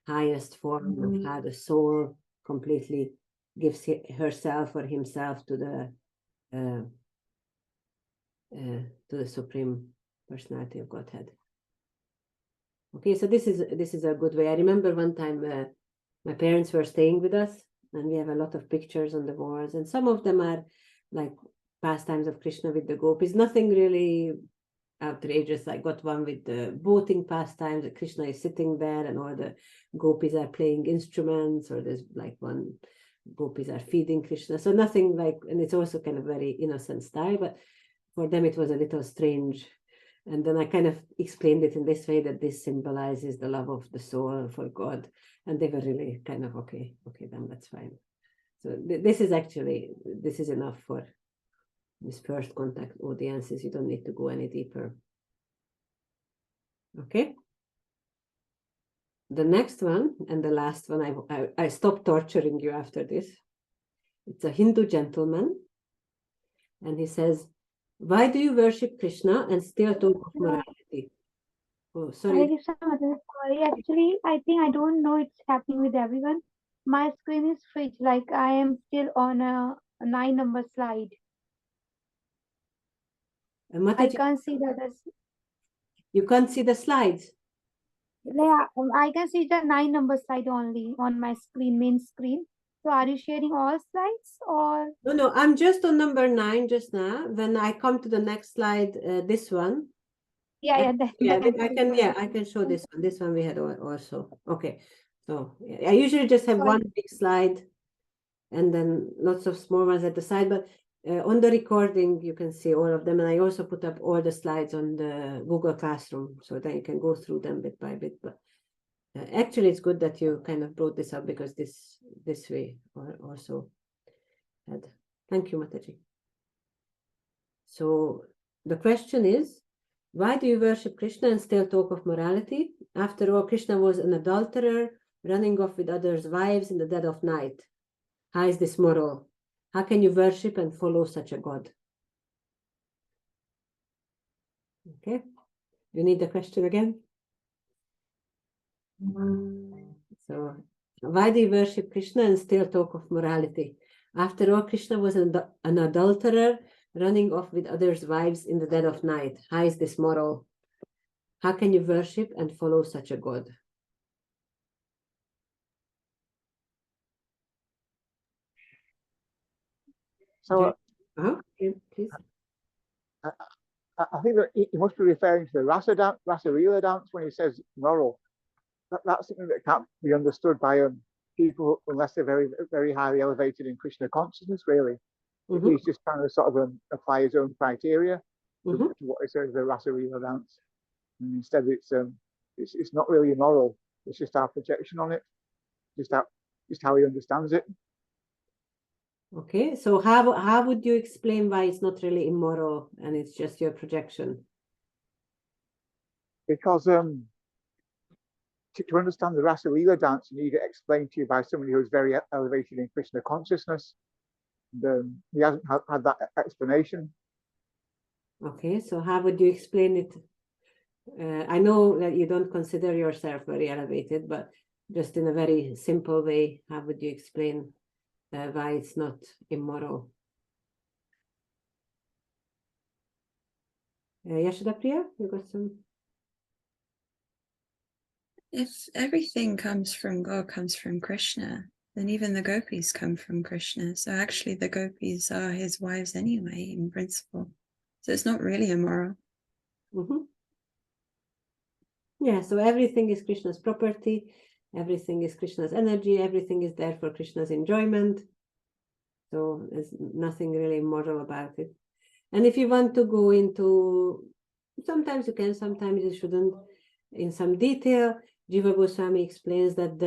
highest form of how the soul completely gives herself or himself to the Supreme Personality of Godhead. Okay, so this is a good way. I remember one time my parents were staying with us, and we have a lot of pictures on the walls, and some of them are like
pastimes of Krishna with the gopis. Nothing really outrageous. I got one with the boating pastimes. Krishna is sitting there and all the gopis are playing instruments, or there's like one gopis are feeding Krishna. So nothing like, and it's also kind of very innocent style, but for them it was a little strange. And then I kind of explained it in this way, that this symbolizes the love of the soul for God. And they were really kind of, okay, then that's fine. So this is enough for this first contact audiences. You don't need to go any deeper. Okay. The next one and the last one, I stopped torturing you after this. It's a Hindu gentleman. And he says, why do you worship Krishna and still talk of morality? Oh, sorry.
Sorry, actually, I think I don't know it's happening with everyone. My screen is switched, like I am still on a 9-number slide. I can't see the others.
You can't see the slides?
Yeah, I can see the 9-number slide only on my screen, main screen. So are you sharing all slides or?
No, I'm just on number 9 just now. When I come to the next slide, this one.
Yeah,
I can show this one. This one we had also. Okay. So I usually just have one big slide and then lots of small ones at the side, but on the recording, you can see all of them. And I also put up all the slides on the Google Classroom so that you can go through them bit by bit. But actually, it's good that you kind of brought this up, because this way also had. Thank you, Mataji. So the question is, why do you worship Krishna and still talk of morality? After all, Krishna was an adulterer, running off with others' wives in the dead of night. How is this moral? How can you worship and follow such a God? Okay, you need the question again? So, why do you worship Krishna and still talk of morality? After all, Krishna was an adulterer, running off with others' wives in the dead of night. How is this moral? How can you worship and follow such a God?
So
Please.
I think that he must be referring to the Rasa-Leela dance when he says moral. That's something that can't be understood by people unless they're very, very highly elevated in Krishna consciousness, really. He's just trying to sort of apply his own criteria to what he says the Rasa-Leela dance. And instead, it's not really immoral. It's just our projection on it, just how he understands it.
Okay, so how would you explain why it's not really immoral and it's just your projection?
Because to understand the Rasa-Leela dance, you need it explained to you by somebody who is very elevated in Krishna consciousness. And, he hasn't had that explanation.
Okay, so how would you explain it? I know that you don't consider yourself very elevated, but just in a very simple way, how would you explain why it's not immoral? Yashoda Priya, you got some?
If everything comes from God, comes from Krishna, then even the gopis come from Krishna. So actually the gopis are his wives anyway, in principle. So it's not really immoral.
Yeah, so everything is Krishna's property, everything is Krishna's energy, everything is there for Krishna's enjoyment. So there's nothing really immoral about it. And if you want to go into, sometimes you can, sometimes you shouldn't, in some detail, Jiva Goswami explains that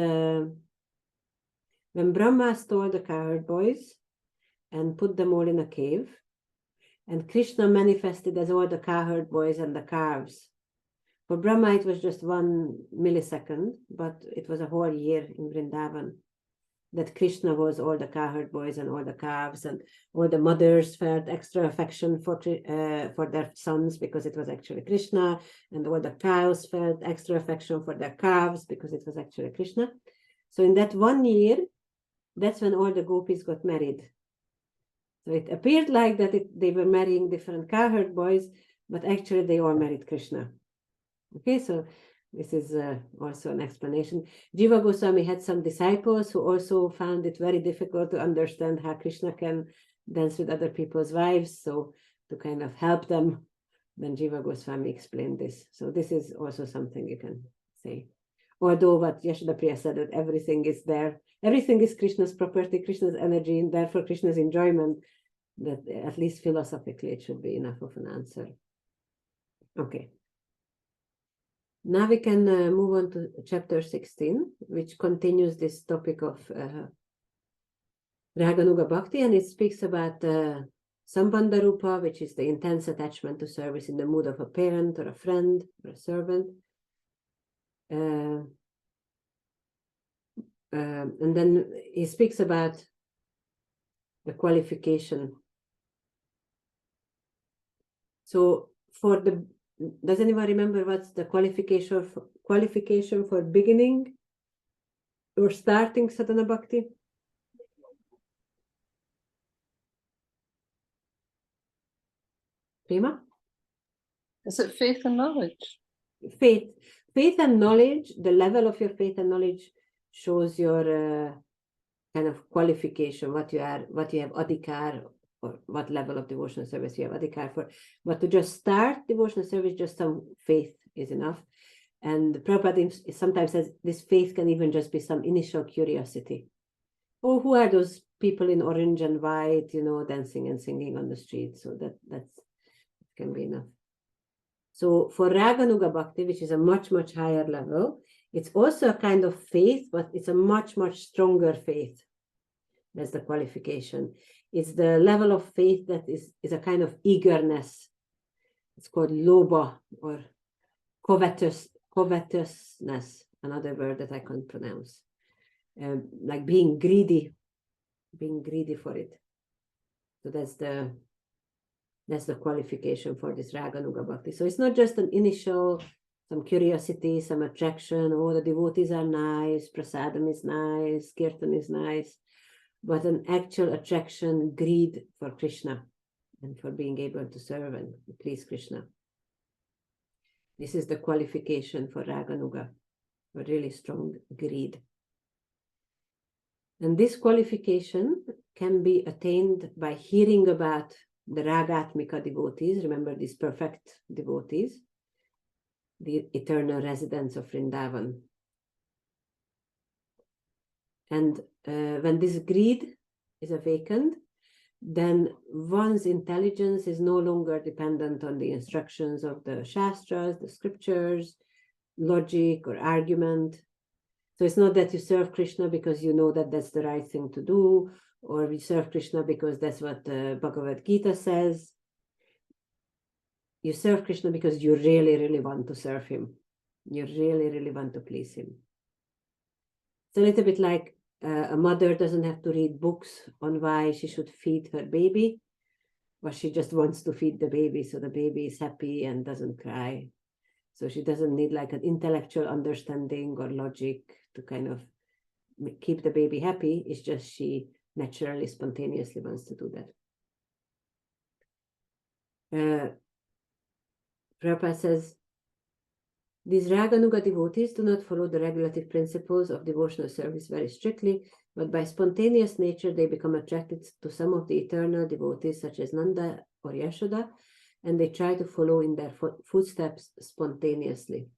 when Brahma stole the cowherd boys and put them all in a cave, and Krishna manifested as all the cowherd boys and the calves. For Brahma, it was just 1 millisecond, but it was a whole year in Vrindavan that Krishna was all the cowherd boys and all the calves, and all the mothers felt extra affection for their sons because it was actually Krishna, and all the cows felt extra affection for their calves because it was actually Krishna. So in that 1 year, that's when all the gopis got married. So it appeared like that they were marrying different cowherd boys, but actually they all married Krishna. Okay, so this is also an explanation. Jiva Goswami had some disciples who also found it very difficult to understand how Krishna can dance with other people's wives, so to kind of help them, then Jiva Goswami explained this. So this is also something you can say. Although what Yashoda said, that everything is there, everything is Krishna's property, Krishna's energy, and therefore Krishna's enjoyment, that at least philosophically it should be enough of an answer. Okay. Now we can move on to chapter 16, which continues this topic of Raganuga Bhakti, and it speaks about Sambandha Rupa, which is the intense attachment to service in the mood of a parent or a friend or a servant. And then he speaks about the qualification. So for the, does anyone remember what's the qualification for beginning or starting sadhana bhakti? Prima?
Is it faith and knowledge?
Faith and knowledge, the level of your faith and knowledge shows your kind of qualification, what you have adhikar, or what level of devotional service you have adhikar for. But to just start devotional service, just some faith is enough. And Prabhupada sometimes says this faith can even just be some initial curiosity. Oh, who are those people in orange and white, dancing and singing on the street? So that can be enough. So for Raganuga Bhakti, which is a much, much higher level, it's also a kind of faith, but it's a much, much stronger faith. That's the qualification. It's the level of faith that is a kind of eagerness. It's called lobha, or covetousness, another word that I can't pronounce. Like being greedy for it. So that's the qualification for this Raganuga Bhakti. So it's not just an initial, some curiosity, some attraction, oh, the devotees are nice, prasadam is nice, kirtan is nice, but an actual attraction, greed for Krishna and for being able to serve and please Krishna. This is the qualification for Raganuga, a really strong greed. And this qualification can be attained by hearing about the Ragatmika devotees, remember these perfect devotees, the eternal residents of Vrindavan. And when this greed is awakened, then one's intelligence is no longer dependent on the instructions of the Shastras, the scriptures, logic or argument. So it's not that you serve Krishna because you know that that's the right thing to do, or we serve Krishna because that's what the Bhagavad Gita says. You serve Krishna because you really, really want to serve him. You really, really want to please him. It's a little bit like a mother doesn't have to read books on why she should feed her baby, but she just wants to feed the baby so the baby is happy and doesn't cry. So she doesn't need like an intellectual understanding or logic to kind of keep the baby happy. It's just she naturally, spontaneously wants to do that. Prabhupada says, these Raganuga devotees do not follow the regulative principles of devotional service very strictly, but by spontaneous nature they become attracted to some of the eternal devotees such as Nanda or Yashoda, and they try to follow in their footsteps spontaneously.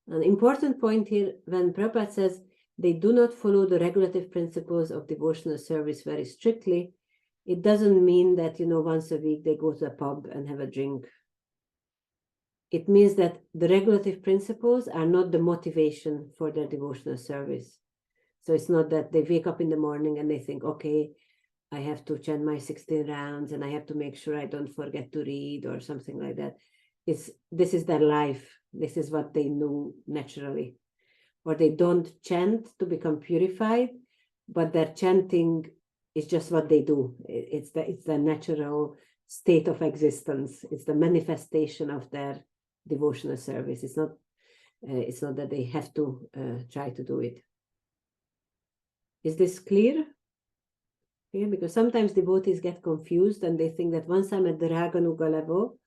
An important point here, when Prabhupada says they do not follow the regulative principles of devotional service very strictly, it doesn't mean that, once a week they go to a pub and have a drink. It means that the regulative principles are not the motivation for their devotional service. So it's not that they wake up in the morning and they think, okay, I have to chant my 16 rounds and I have to make sure I don't forget to read or something like that. This is their life. This is what they know naturally. Or they don't chant to become purified, but their chanting is just what they do. It's the natural state of existence. It's the manifestation of their devotional service. It's not that they have to try to do it. Is this clear? Yeah, because sometimes devotees get confused and they think that once I'm at the Raganuga level,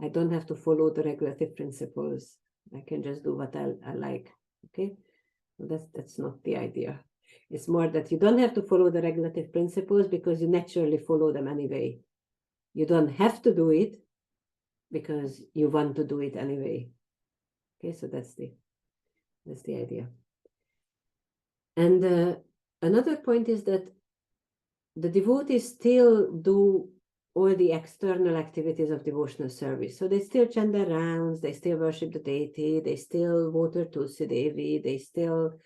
I don't have to follow the regulative principles. I can just do what I like. Okay, well, that's not the idea. It's more that you don't have to follow the regulative principles because you naturally follow them anyway. You don't have to do it because you want to do it anyway. Okay, so that's the idea. And another point is that the devotees still do all the external activities of devotional service. So they still chant their rounds, they still worship the deity, they still water Tulsi Devi, they still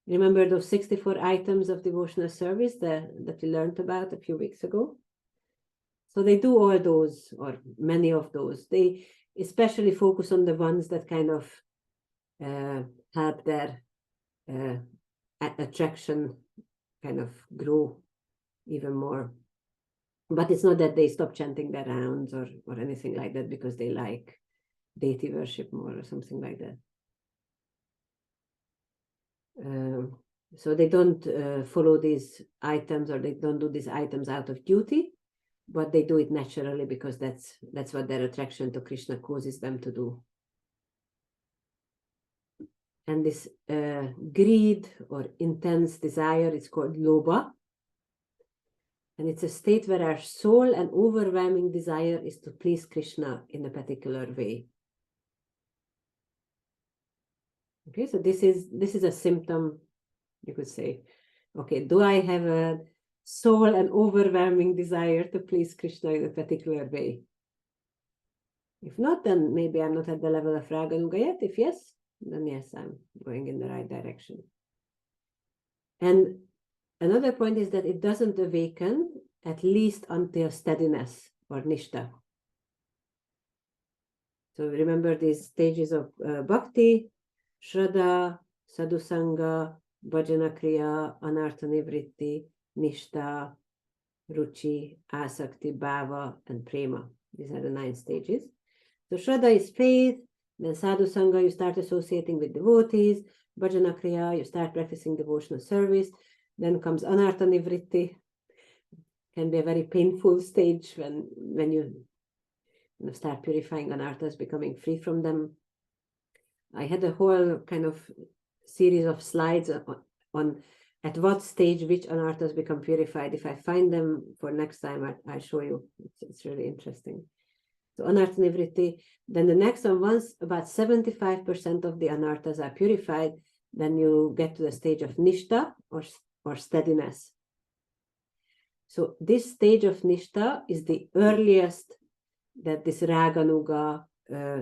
remember those 64 items of devotional service that we learned about a few weeks ago. So they do all those, or many of those. They especially focus on the ones that kind of help their attraction kind of grow even more. But it's not that they stop chanting their rounds or anything like that because they like deity worship more or something like that. So they don't follow these items, or they don't do these items out of duty, but they do it naturally because that's what their attraction to Krishna causes them to do. And this greed or intense desire is called lobha. And it's a state where our sole and overwhelming desire is to please Krishna in a particular way. Okay, so this is a symptom, you could say. Okay, do I have a sole and overwhelming desire to please Krishna in a particular way? If not, then maybe I'm not at the level of Raganuga yet. If yes, then yes, I'm going in the right direction. And another point is that it doesn't awaken at least until steadiness or nishta. So remember these stages of bhakti: shraddha, sadhusanga, bhajana kriya, anartha nivritti, nishta, ruchi, asakti, bhava, and prema. These are the 9 stages. So shraddha is faith, then sadhusanga, you start associating with devotees, bhajana kriya, you start practicing devotional service, then comes anartha nivritti. Can be a very painful stage when you start purifying anarthas, becoming free from them. I had a whole kind of series of slides on at what stage which anarthas become purified. If I find them for next time, I show you. It's really interesting. So anartha nivritti. Then the next one, once about 75% of the anarthas are purified, then you get to the stage of nishta or steadiness. So this stage of nishta is the earliest that this raganuga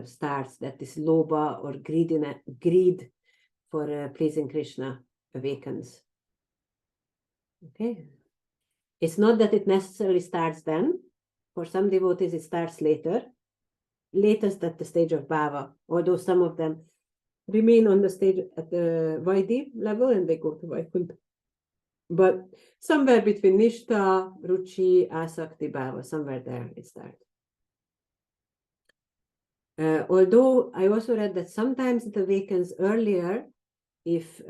starts, that this lobha or greed for pleasing Krishna awakens. Okay, it's not that it necessarily starts then. For some devotees, it starts later. Latest at the stage of bhava, although some of them remain on the stage at the Vaidhi level and they go to Vaikuntha. But somewhere between nishta, ruchi, asakti, bhava, somewhere there it starts. Although I also read that sometimes it awakens earlier if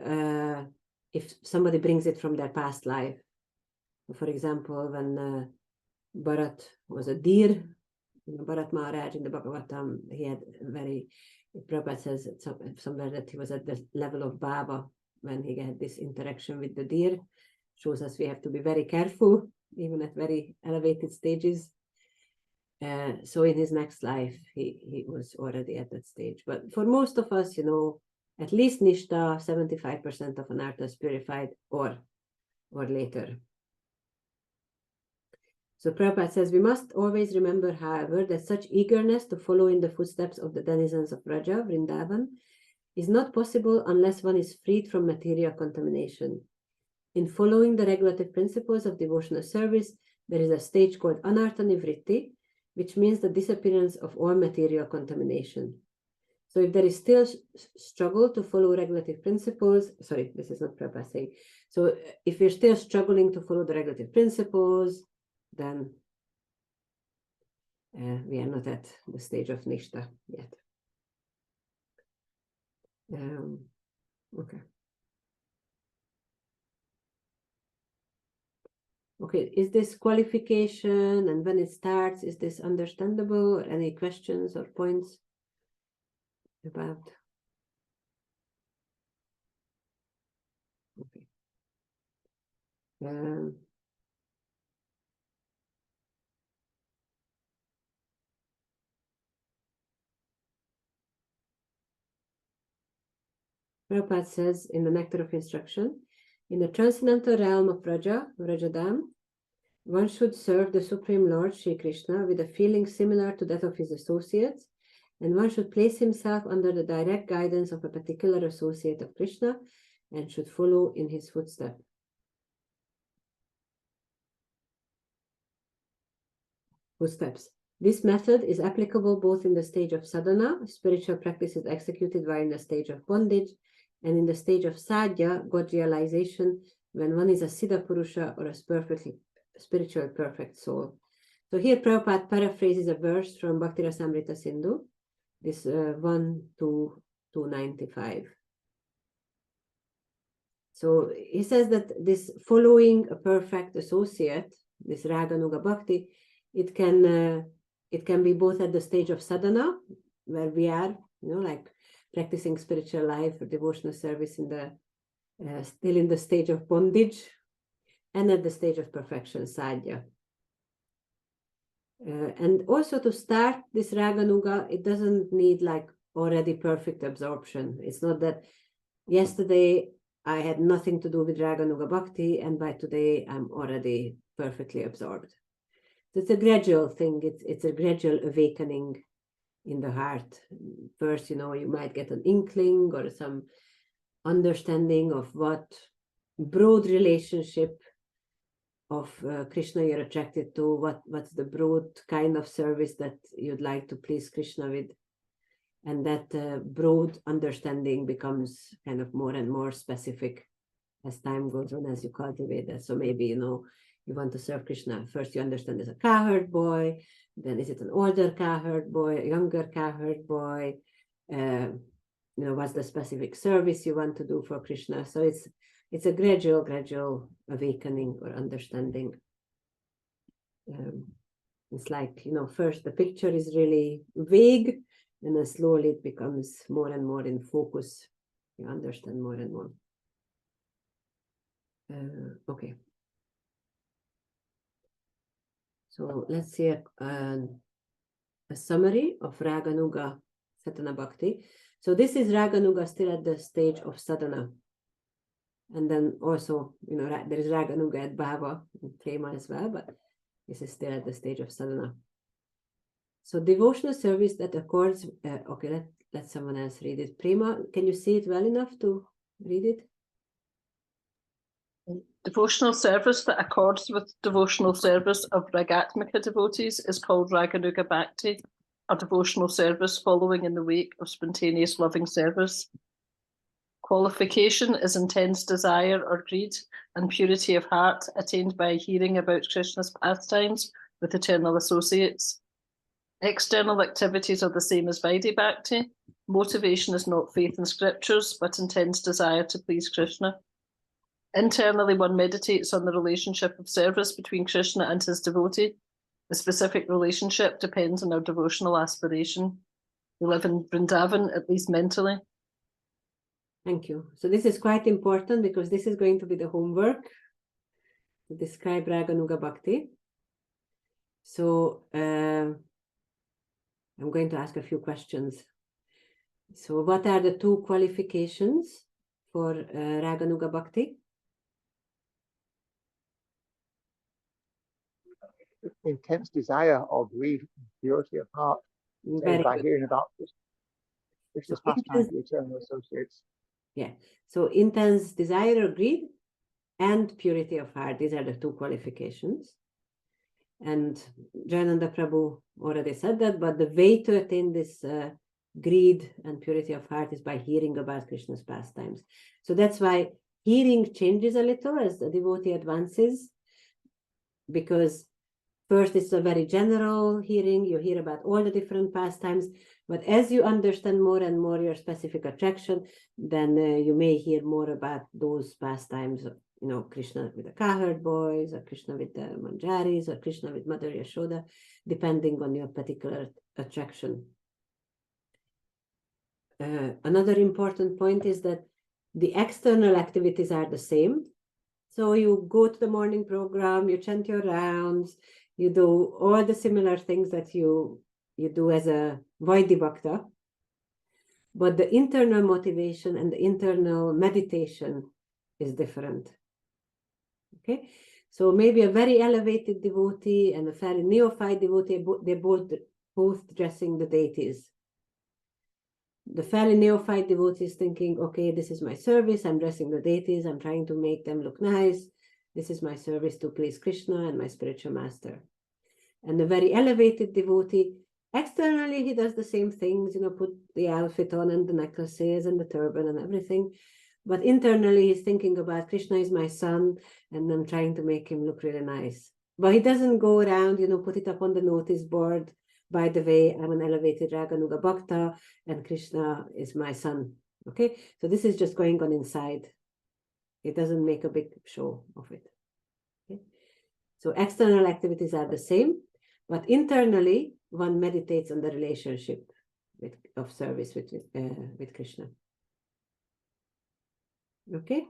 somebody brings it from their past life. For example, when Bharat was a deer, Bharat Maharaj in the Bhagavatam, he had Prabhupada says somewhere that he was at the level of bhava when he had this interaction with the deer. Shows us we have to be very careful, even at very elevated stages. So in his next life, he was already at that stage. But for most of us, at least nishta, 75% of anarthas purified or later. So Prabhupada says, we must always remember, however, that such eagerness to follow in the footsteps of the denizens of Raja, Vrindavan, is not possible unless one is freed from material contamination. In following the regulative principles of devotional service, there is a stage called anartha nivritti, which means the disappearance of all material contamination. So if there is still struggle to follow regulative principles, sorry, this is not Prabhupada saying. So if we're still struggling to follow the regulative principles, then we are not at the stage of nishta yet. Okay. Okay, is this qualification and when it starts, is this understandable? Or any questions or points about? Okay. Prabhupada says in the Nectar of Instruction, in the transcendental realm of Rajadam, one should serve the Supreme Lord Sri Krishna with a feeling similar to that of his associates, and one should place himself under the direct guidance of a particular associate of Krishna and should follow in his footsteps. This method is applicable both in the stage of sadhana, spiritual practice is executed while in the stage of bondage, and in the stage of sadhya, God realization, when one is a Siddha Purusha or a spiritual perfect soul. So here Prabhupada paraphrases a verse from Bhakti Rasamrita Sindhu, this 1 to 295. So he says that this following a perfect associate, this Raganuga Bhakti, it can be both at the stage of sadhana, where we are, like practicing spiritual life or devotional service in the still in the stage of bondage, and at the stage of perfection, sadhya. And also to start this Raganuga, it doesn't need like already perfect absorption. It's not that yesterday I had nothing to do with Raganuga Bhakti, and by today I'm already perfectly absorbed. So it's a gradual thing. It's a gradual awakening in the heart. First, you might get an inkling or some understanding of what broad relationship of Krishna you're attracted to, what's the broad kind of service that you'd like to please Krishna with. And that broad understanding becomes kind of more and more specific as time goes on, as you cultivate that. So maybe, you want to serve Krishna. First you understand as a cowherd boy, then is it an older cowherd boy, a younger cowherd boy? What's the specific service you want to do for Krishna? So it's a gradual awakening or understanding. It's like, first the picture is really vague, and then slowly it becomes more and more in focus. You understand more and more. Okay. So let's see a summary of Raganuga Sadhana Bhakti. So this is Raganuga still at the stage of sadhana. And then also, there is Raganuga at Bhava and Prema as well, but this is still at the stage of sadhana. So devotional service that accords, okay, let someone else read it. Prema, can you see it well enough to read it?
Devotional service that accords with devotional service of Ragatmika devotees is called Raganuga Bhakti, a devotional service following in the wake of spontaneous loving service. Qualification is intense desire or greed and purity of heart attained by hearing about Krishna's pastimes with eternal associates. External activities are the same as Vaidhi Bhakti. Motivation is not faith in scriptures, but intense desire to please Krishna. Internally, one meditates on the relationship of service between Krishna and his devotee. The specific relationship depends on our devotional aspiration. We live in Vrindavan, at least mentally.
Thank you. So this is quite important because this is going to be the homework to describe Raganuga Bhakti. So I'm going to ask a few questions. So what are the two qualifications for Raganuga Bhakti?
Intense desire or greed, purity of heart, by hearing about Krishna's pastimes, the eternal associates.
Yeah, so intense desire or greed and purity of heart, these are the two qualifications. And Jayananda Prabhu already said that, but the way to attain this greed and purity of heart is by hearing about Krishna's pastimes. So that's why hearing changes a little as the devotee advances, because first it's a very general hearing, you hear about all the different pastimes, but as you understand more and more your specific attraction, then you may hear more about those pastimes, Krishna with the cowherd boys, or Krishna with the manjaris, or Krishna with Mother Yashoda, depending on your particular attraction. Another important point is that the external activities are the same. So you go to the morning program, you chant your rounds, you do all the similar things that you do as a Vaidhi Bhakta. But the internal motivation and the internal meditation is different. Okay, so maybe a very elevated devotee and a very neophyte devotee, they're both dressing the deities. The very neophyte devotee is thinking, okay, this is my service, I'm dressing the deities, I'm trying to make them look nice. This is my service to please Krishna and my spiritual master. And the very elevated devotee, externally, he does the same things, put the outfit on and the necklaces and the turban and everything. But internally, he's thinking about Krishna is my son, and I'm trying to make him look really nice. But he doesn't go around, put it up on the notice board. By the way, I'm an elevated Raganuga Bhakta, and Krishna is my son. Okay, so this is just going on inside. It doesn't make a big show of it. Okay? So external activities are the same, but internally, one meditates on the relationship of service with Krishna. Okay,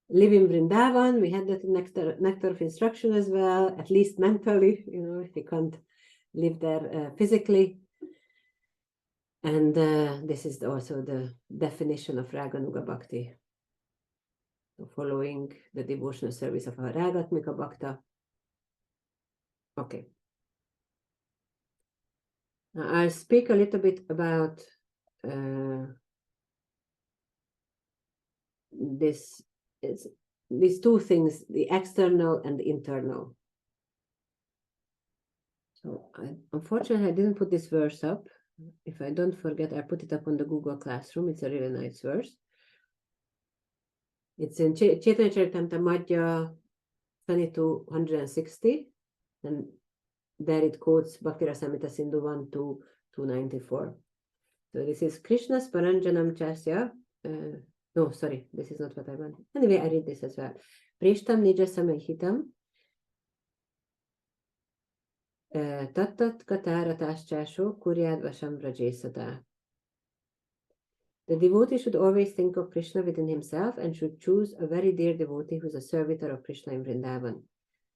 live in Vrindavan. We had that in Nectar of Instruction as well, at least mentally, if you can't live there physically. And this is also the definition of Raganuga Bhakti. So following the devotional service of our Ragatmika Bhakta. Okay. Now I'll speak a little bit about these two things, the external and the internal. So unfortunately, I didn't put this verse up. If I don't forget, I put it up on the Google Classroom. It's a really nice verse. It's in Chaitanya Charitamrita Madhya 2260, and there it quotes Bhakti Rasamrita Sindhu 1-294. So this is Krishna's Paranjanam Chasya. No, sorry, this is not what I want. Anyway, I read this as well. Preshtam Nija Samahitam Tattat Katarataschasho Kuryad Vasham Vrajesata. The devotee should always think of Krishna within himself and should choose a very dear devotee who is a servitor of Krishna in Vrindavan.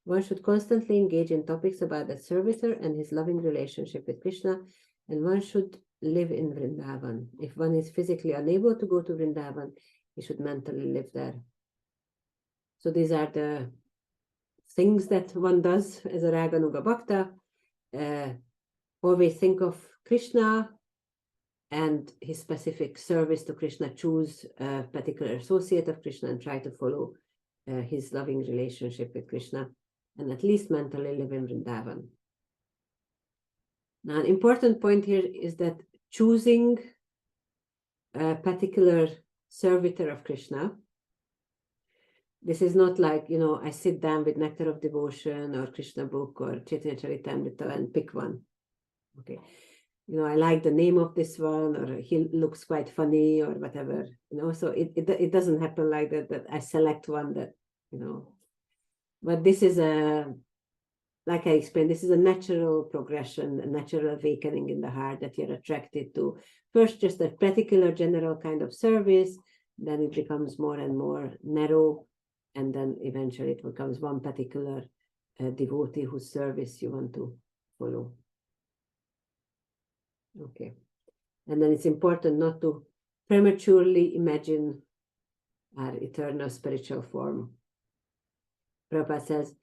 One should constantly engage in topics about that servitor and his loving relationship with Krishna, and one should live in Vrindavan. If one is physically unable to go to Vrindavan, he should mentally live there. So these are the things that one does as a Raganuga Bhakta. Always think of Krishna and his specific service to Krishna. Choose a particular associate of Krishna and try to follow his loving relationship with Krishna, and at least mentally live in Vrindavan. Now, an important point here is that choosing a particular servitor of Krishna, this is not like, I sit down with Nectar of Devotion or Krishna book or Chaitanya Charitamrita and pick one. Okay, I like the name of this one, or he looks quite funny or whatever, so it doesn't happen like that I select one that, but this is like I explained, this is a natural progression, a natural awakening in the heart that you're attracted to. First, just a particular general kind of service, then it becomes more and more narrow, and then eventually it becomes one particular devotee whose service you want to follow. Okay, and then it's important not to prematurely imagine our eternal spiritual form. Prabhupada says,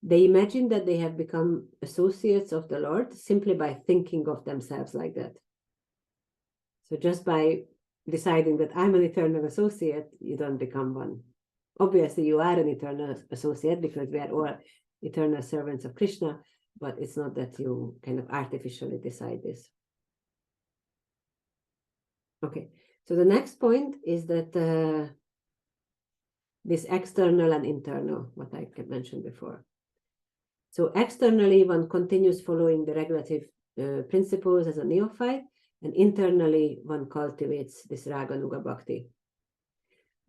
they imagine that they have become associates of the Lord simply by thinking of themselves like that. So just by deciding that I'm an eternal associate, you don't become one. Obviously, you are an eternal associate because we are all eternal servants of Krishna, but it's not that you kind of artificially decide this. Okay, so the next point is that this external and internal, what I mentioned before. So externally, one continues following the regulative principles as a neophyte, and internally, one cultivates this Raganuga Bhakti.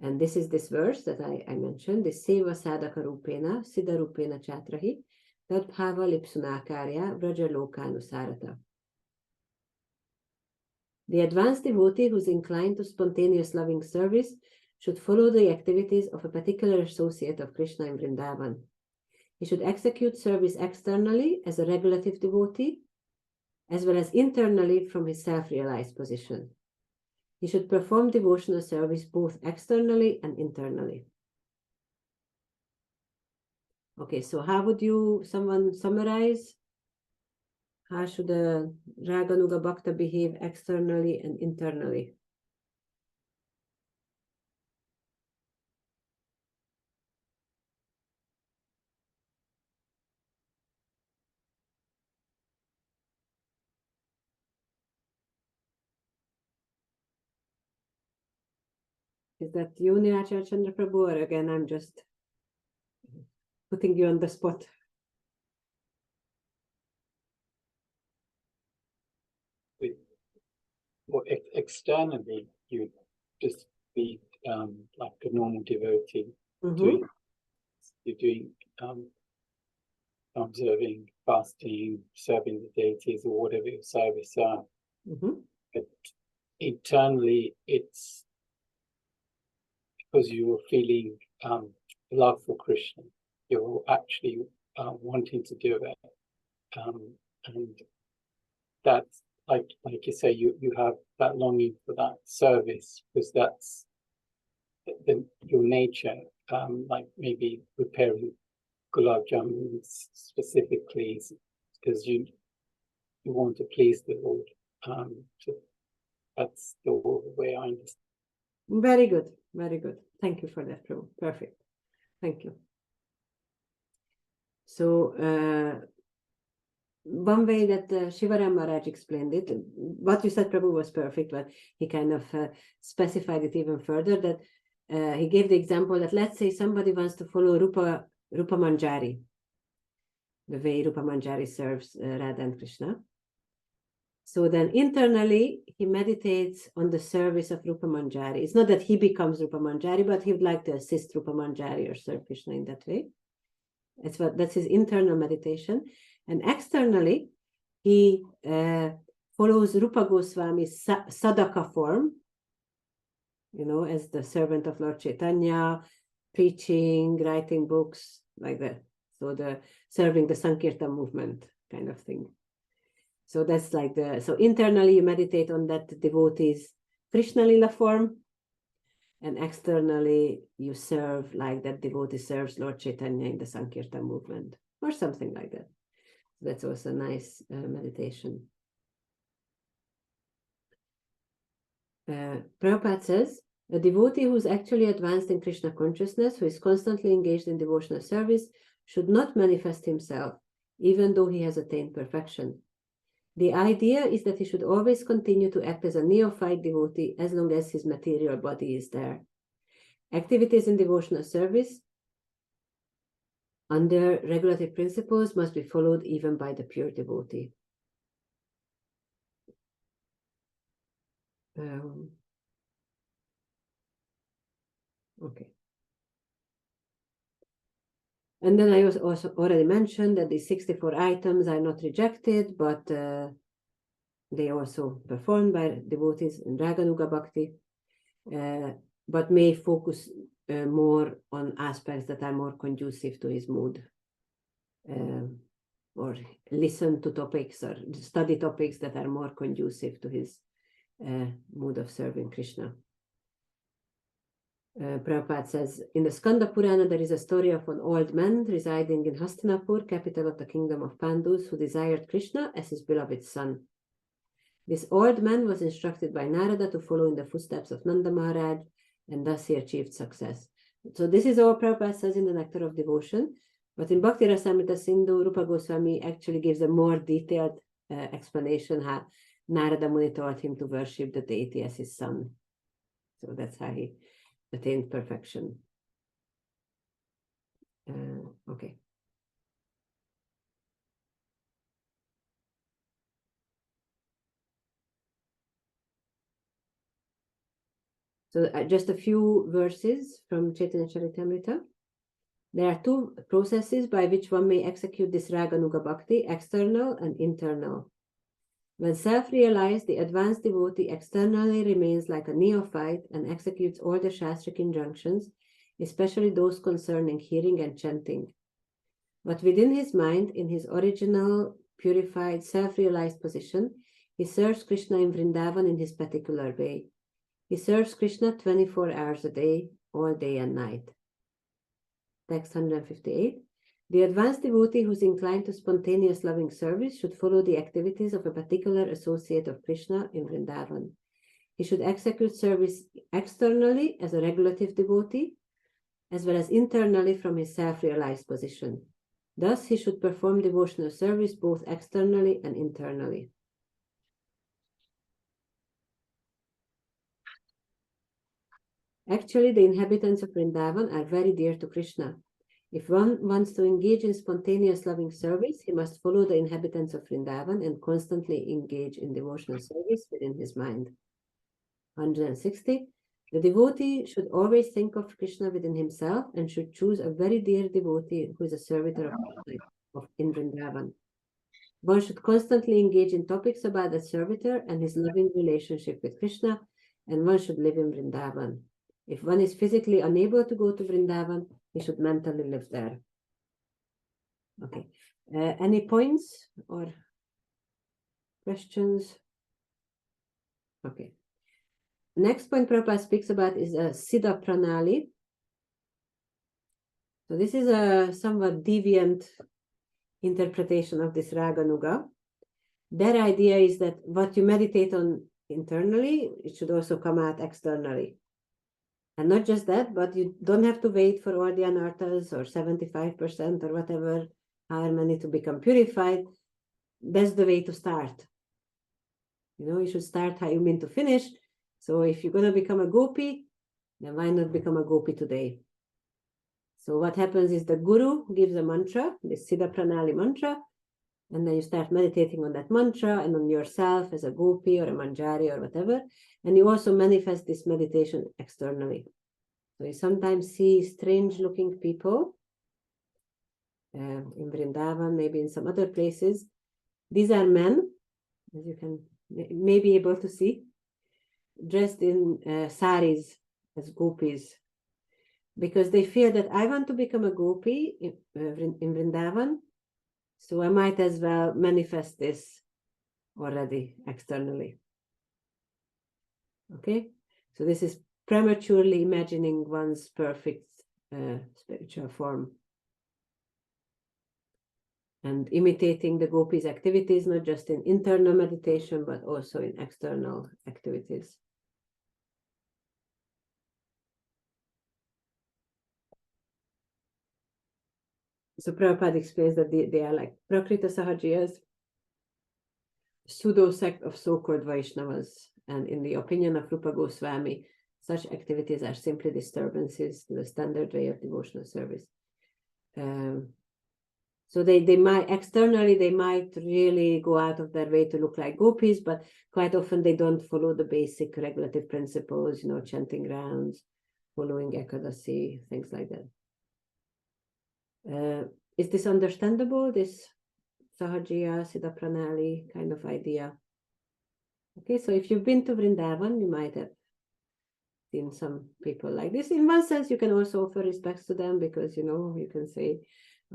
And this is this verse that I mentioned, this Seva Sadhaka Rupena, Siddha Rupena Chatrahi, Tadbhava Lipsunakarya, Vraja Lokanusarata. The advanced devotee who is inclined to spontaneous loving service should follow the activities of a particular associate of Krishna in Vrindavan. He should execute service externally as a regulative devotee, as well as internally from his self-realized position. He should perform devotional service both externally and internally. Okay, so how would someone summarize? How should a Raganuga Bhakta behave externally and internally? Is that you, Nirachar Chandra Prabhu, or again, I'm just putting you on the spot?
Well, externally, you just be like a normal devotee.
Mm-hmm.
You're doing observing, fasting, serving the deities, or whatever your service are.
Mm-hmm.
But internally, it's because you're feeling love for Krishna. You're actually wanting to do it, and that's like you say, you have that longing for that service because that's your nature. Like maybe preparing gulab jamuns specifically because you want to please the Lord. So that's the way I understand.
Very good, very good. Thank you for that, Prabhu. Perfect. Thank you. So one way that Shivaram Maharaj explained it, what you said, Prabhu, was perfect, but he kind of specified it even further, that he gave the example that let's say somebody wants to follow Rupa Manjari, the way Rupa Manjari serves Radha and Krishna. So then internally, he meditates on the service of Rupa Manjari. It's not that he becomes Rupa Manjari, but he would like to assist Rupa Manjari or serve Krishna in that way. That's his internal meditation. And externally, he follows Rupa Goswami's sadhaka form, as the servant of Lord Chaitanya, preaching, writing books, like that. So serving the Sankirtan movement kind of thing. So that's like so internally you meditate on that devotee's Krishna Lila form, and externally you serve like that devotee serves Lord Chaitanya in the Sankirtan movement, or something like that. That's also a nice meditation. Prabhupada says, a devotee who is actually advanced in Krishna consciousness, who is constantly engaged in devotional service, should not manifest himself, even though he has attained perfection. The idea is that he should always continue to act as a neophyte devotee as long as his material body is there. Activities in devotional service under regulative principles must be followed even by the pure devotee. Okay. And then I also already mentioned that the 64 items are not rejected, but they are also performed by devotees in Raganuga Bhakti, but may focus more on aspects that are more conducive to his mood, or listen to topics or study topics that are more conducive to his mood of serving Krishna. Prabhupada says, in the Skanda Purana, there is a story of an old man residing in Hastinapur, capital of the kingdom of Pandus, who desired Krishna as his beloved son. This old man was instructed by Narada to follow in the footsteps of Nanda Maharaj, and thus he achieved success. So this is all Prabhupada says in the Nectar of Devotion, but in Bhakti Rasamrita Sindhu, Rupa Goswami actually gives a more detailed explanation how Narada Muni taught him to worship the deity as his son. So that's how he attained perfection. Okay. So just a few verses from Chaitanya Charitamrita. There are two processes by which one may execute this Raganuga Bhakti, external and internal. When self-realized, the advanced devotee externally remains like a neophyte and executes all the Shastric injunctions, especially those concerning hearing and chanting. But within his mind, in his original, purified, self-realized position, he serves Krishna in Vrindavan in his particular way. He serves Krishna 24 hours a day, all day and night. Text 158. The advanced devotee who is inclined to spontaneous loving service should follow the activities of a particular associate of Krishna in Vrindavan. He should execute service externally as a regulative devotee, as well as internally from his self-realized position. Thus, he should perform devotional service both externally and internally. Actually, the inhabitants of Vrindavan are very dear to Krishna. If one wants to engage in spontaneous loving service, he must follow the inhabitants of Vrindavan and constantly engage in devotional service within his mind. 160. The devotee should always think of Krishna within himself and should choose a very dear devotee who is a servitor in Vrindavan. One should constantly engage in topics about the servitor and his loving relationship with Krishna, and one should live in Vrindavan. If one is physically unable to go to Vrindavan, he should mentally live there. Okay. Any points or questions? Okay. Next point Prabhupada speaks about is a Siddha Pranali. So this is a somewhat deviant interpretation of this Raganuga. Their idea is that what you meditate on internally, it should also come out externally. And not just that, but you don't have to wait for all the anarthas or 75% or whatever, however many to become purified. That's the way to start. You know, you should start how you mean to finish. So if you're going to become a gopi, then why not become a gopi today? So what happens is the guru gives a mantra, the Siddha Pranali mantra, and then you start meditating on that mantra and on yourself as a gopi or a manjari or whatever. And you also manifest this meditation externally. So you sometimes see strange looking people in Vrindavan, maybe in some other places. These are men, as you can may be able to see, dressed in saris as gopis, because they feel that I want to become a gopi in Vrindavan, so I might as well manifest this already externally. Okay, so this is prematurely imagining one's perfect spiritual form and imitating the gopis' activities, not just in internal meditation, but also in external activities. So Prabhupada explains that they are like Prakrita Sahajiyas, pseudo-sect of so-called Vaishnavas. And in the opinion of Rupa Goswami, such activities are simply disturbances to the standard way of devotional service. So they might, externally, they might really go out of their way to look like gopis, but quite often they don't follow the basic regulative principles, you know, chanting rounds, following Ekadasi, things like that. Is this understandable, this Sahajiya, Siddha Pranali kind of idea? Okay, so if you've been to Vrindavan, you might have seen some people like this. In one sense, you can also offer respects to them because, you know, you can say,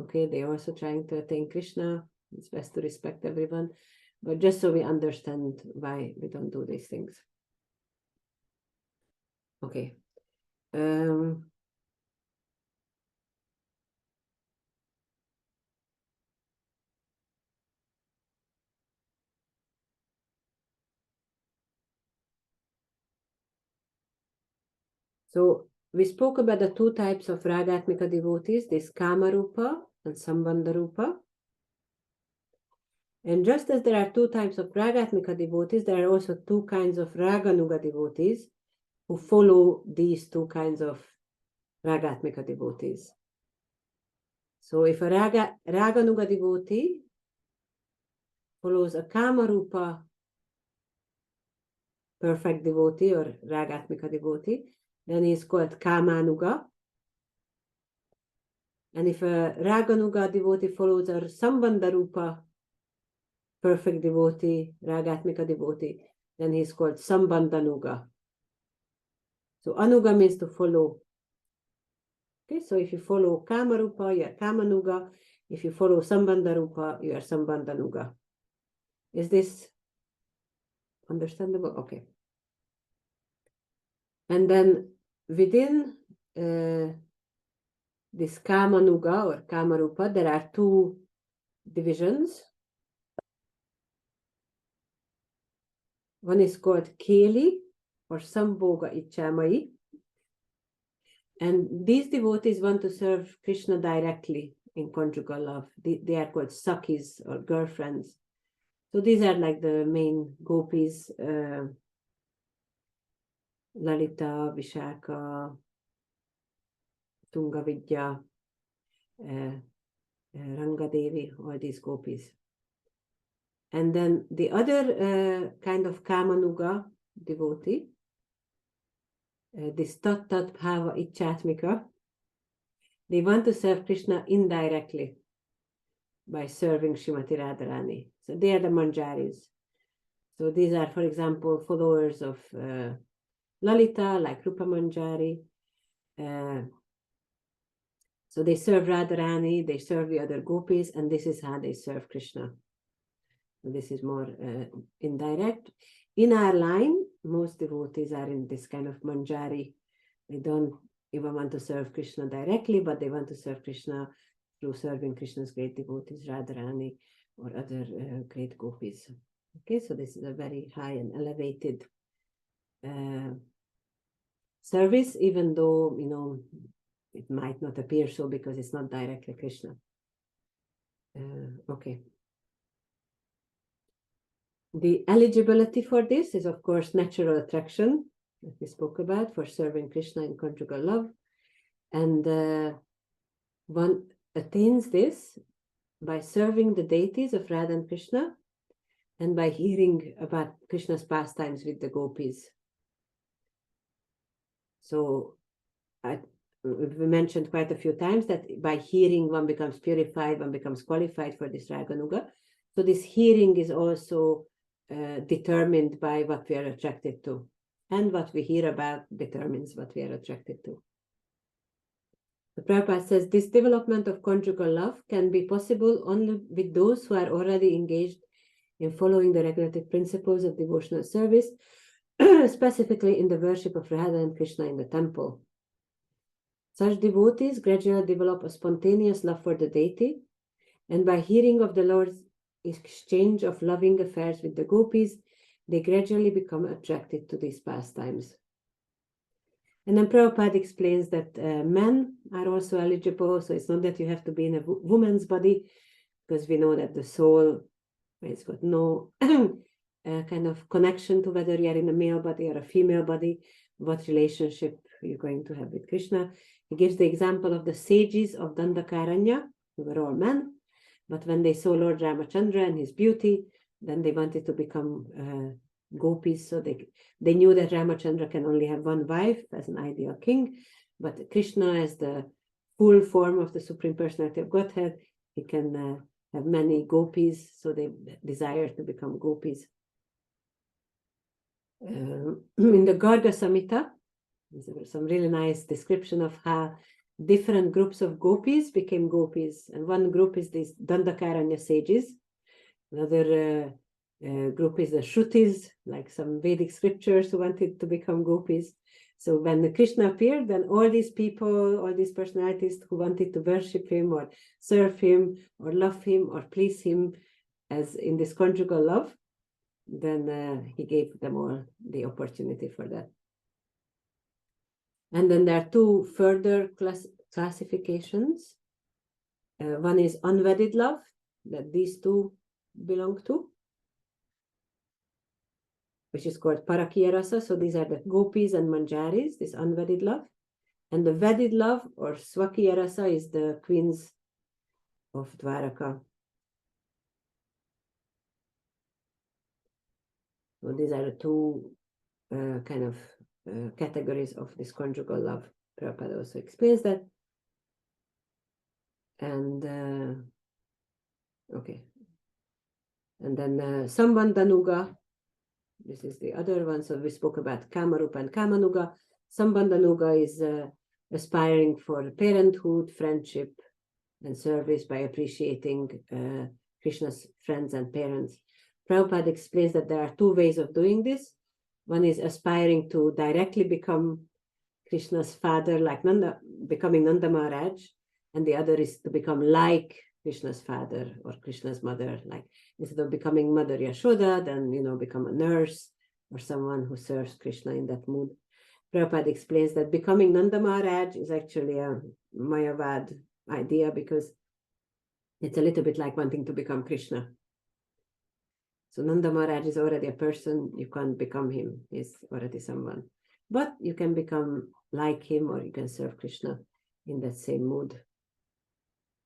okay, they're also trying to attain Krishna. It's best to respect everyone. But just so we understand why we don't do these things. Okay. So we spoke about the two types of Ragatmika devotees, this Kamarupa and Sambandharupa. And just as there are two types of Ragatmika devotees, there are also two kinds of Raganuga devotees who follow these two kinds of Ragatmika devotees. So if a Raganuga devotee follows a Kamarupa perfect devotee or Ragatmika devotee, then he is called Kamanuga. And if a Raganuga devotee follows a Sambandharupa perfect devotee, Ragatmika devotee, then he's called Sambandhanuga. So Anuga means to follow. Okay, so if you follow Kamarupa, you are Kamanuga. If you follow Sambandharupa, you are Sambandhanuga. Is this understandable? Okay. And then within this Kamanuga or Kamarupa, there are two divisions. One is called Keli or Sambhoga Ichamai. And these devotees want to serve Krishna directly in conjugal love. They are called Sakhis or girlfriends. So these are like the main gopis, Lalita, Vishaka, Tungavidya, Rangadevi, all these gopis. And then the other kind of Kamanuga devotee, this Tat Tat Bhava Ichatmika, they want to serve Krishna indirectly by serving Srimati Radharani. So they are the Manjaris. So these are, for example, followers of Lalita, like Rupa Manjari. So they serve Radharani, they serve the other gopis, and this is how they serve Krishna. So this is more indirect. In our line, most devotees are in this kind of Manjari. They don't even want to serve Krishna directly, but they want to serve Krishna through serving Krishna's great devotees, Radharani, or other great gopis. Okay, so this is a very high and elevated service, even though, you know, it might not appear so because it's not directly Krishna. Okay. The eligibility for this is, of course, natural attraction, that we spoke about, for serving Krishna in conjugal love. And one attains this by serving the deities of Radha and Krishna and by hearing about Krishna's pastimes with the gopis. So we mentioned quite a few times that by hearing one becomes purified, one becomes qualified for this Raganuga. So this hearing is also determined by what we are attracted to. And what we hear about determines what we are attracted to. The Prabhupada says this development of conjugal love can be possible only with those who are already engaged in following the regulative principles of devotional service, specifically in the worship of Radha and Krishna in the temple. Such devotees gradually develop a spontaneous love for the deity, and by hearing of the Lord's exchange of loving affairs with the gopis, they gradually become attracted to these pastimes. And then Prabhupada explains that men are also eligible, so it's not that you have to be in a woman's body, because we know that the soul has got no kind of connection to whether you are in a male body or a female body, what relationship you're going to have with Krishna. He gives the example of the sages of Dandakaranya, who were all men, but when they saw Lord Ramachandra and his beauty, then they wanted to become gopis, so they knew that Ramachandra can only have one wife as an ideal king, but Krishna, as the full form of the Supreme Personality of Godhead, he can have many gopis, so they desire to become gopis. In the Garga Samhita, there's some really nice description of how different groups of gopis became gopis, and one group is these Dandakaranya sages, another group is the Shrutis, like some Vedic scriptures who wanted to become gopis. So when Krishna appeared, then all these people, all these personalities who wanted to worship him or serve him or love him or please him as in this conjugal love, then he gave them all the opportunity for that. And then there are two further classifications. One is unwedded love, that these two belong to, which is called Parakiya Rasa. So these are the gopis and manjaris, this unwedded love. And the wedded love, or Swakiya Rasa, is the queens of Dwaraka. So these are the two kind of categories of this conjugal love. Prabhupada also explains that. And okay. And then Sambandanuga, this is the other one. So we spoke about Kamarupa and Kamanuga. Sambandanuga is aspiring for parenthood, friendship, and service by appreciating Krishna's friends and parents. Prabhupada explains that there are two ways of doing this. One is aspiring to directly become Krishna's father, like becoming Nanda Maharaj, and the other is to become like Krishna's father or Krishna's mother, like instead of becoming Mother Yashoda, then become a nurse or someone who serves Krishna in that mood. Prabhupada explains that becoming Nanda Maharaj is actually a Mayavad idea because it's a little bit like wanting to become Krishna. So Nanda Maharaj is already a person, you can't become him, he's already someone. But you can become like him or you can serve Krishna in that same mood.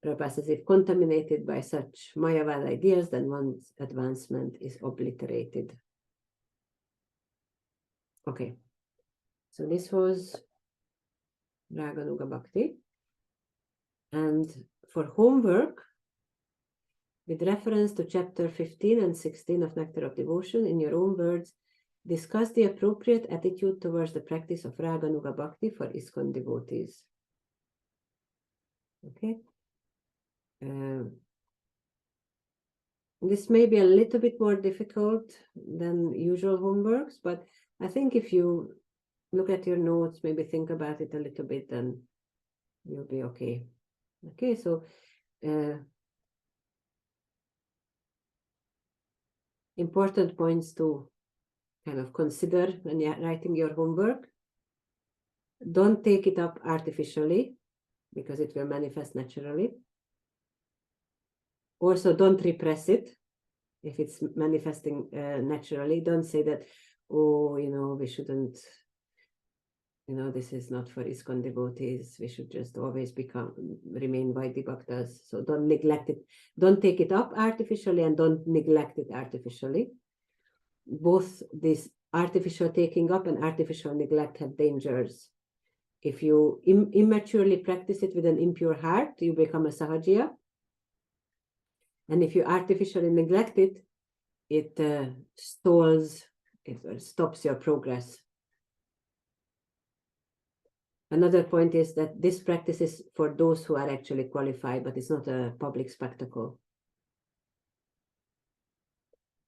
Prabhupada says if contaminated by such Mayavad ideas, then one's advancement is obliterated. Okay, so this was Raganuga Bhakti. And for homework, with reference to chapter 15 and 16 of Nectar of Devotion, in your own words, discuss the appropriate attitude towards the practice of Raganuga Bhakti for ISKCON devotees. Okay. This may be a little bit more difficult than usual homeworks, but I think if you look at your notes, maybe think about it a little bit, then you'll be okay. Okay, so important points to kind of consider when you're writing your homework. Don't take it up artificially because it will manifest naturally. Also, don't repress it if it's manifesting naturally. Don't say that, oh, we shouldn't, this is not for ISKCON devotees. We should just always remain Vaidhi Bhaktas. So don't neglect it. Don't take it up artificially and don't neglect it artificially. Both this artificial taking up and artificial neglect have dangers. If you immaturely practice it with an impure heart, you become a sahajiya. And if you artificially neglect it, it stalls, it stops your progress. Another point is that this practice is for those who are actually qualified, but it's not a public spectacle.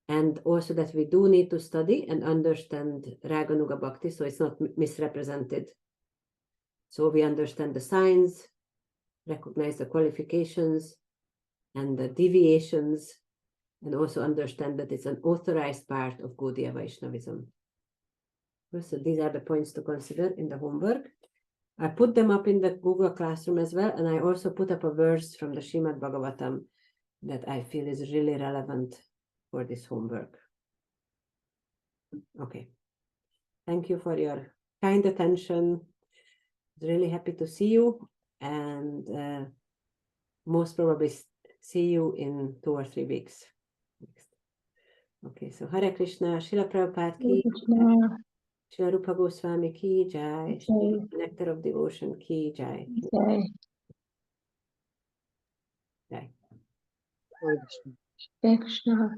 And also that we do need to study and understand Raganuga Bhakti, so it's not misrepresented. So we understand the signs, recognize the qualifications and the deviations, and also understand that it's an authorized part of Gaudiya Vaishnavism. So these are the points to consider in the homework. I put them up in the Google Classroom as well, and I also put up a verse from the Srimad Bhagavatam that I feel is really relevant for this homework. Okay. Thank you for your kind attention. Really happy to see you, and most probably see you in 2 or 3 weeks. Okay, so Hare Krishna, Srila Prabhupada ki, Srila Rupa Goswami ki jai, Nectar of Devotion ki jai. Jai.
Hare Krishna.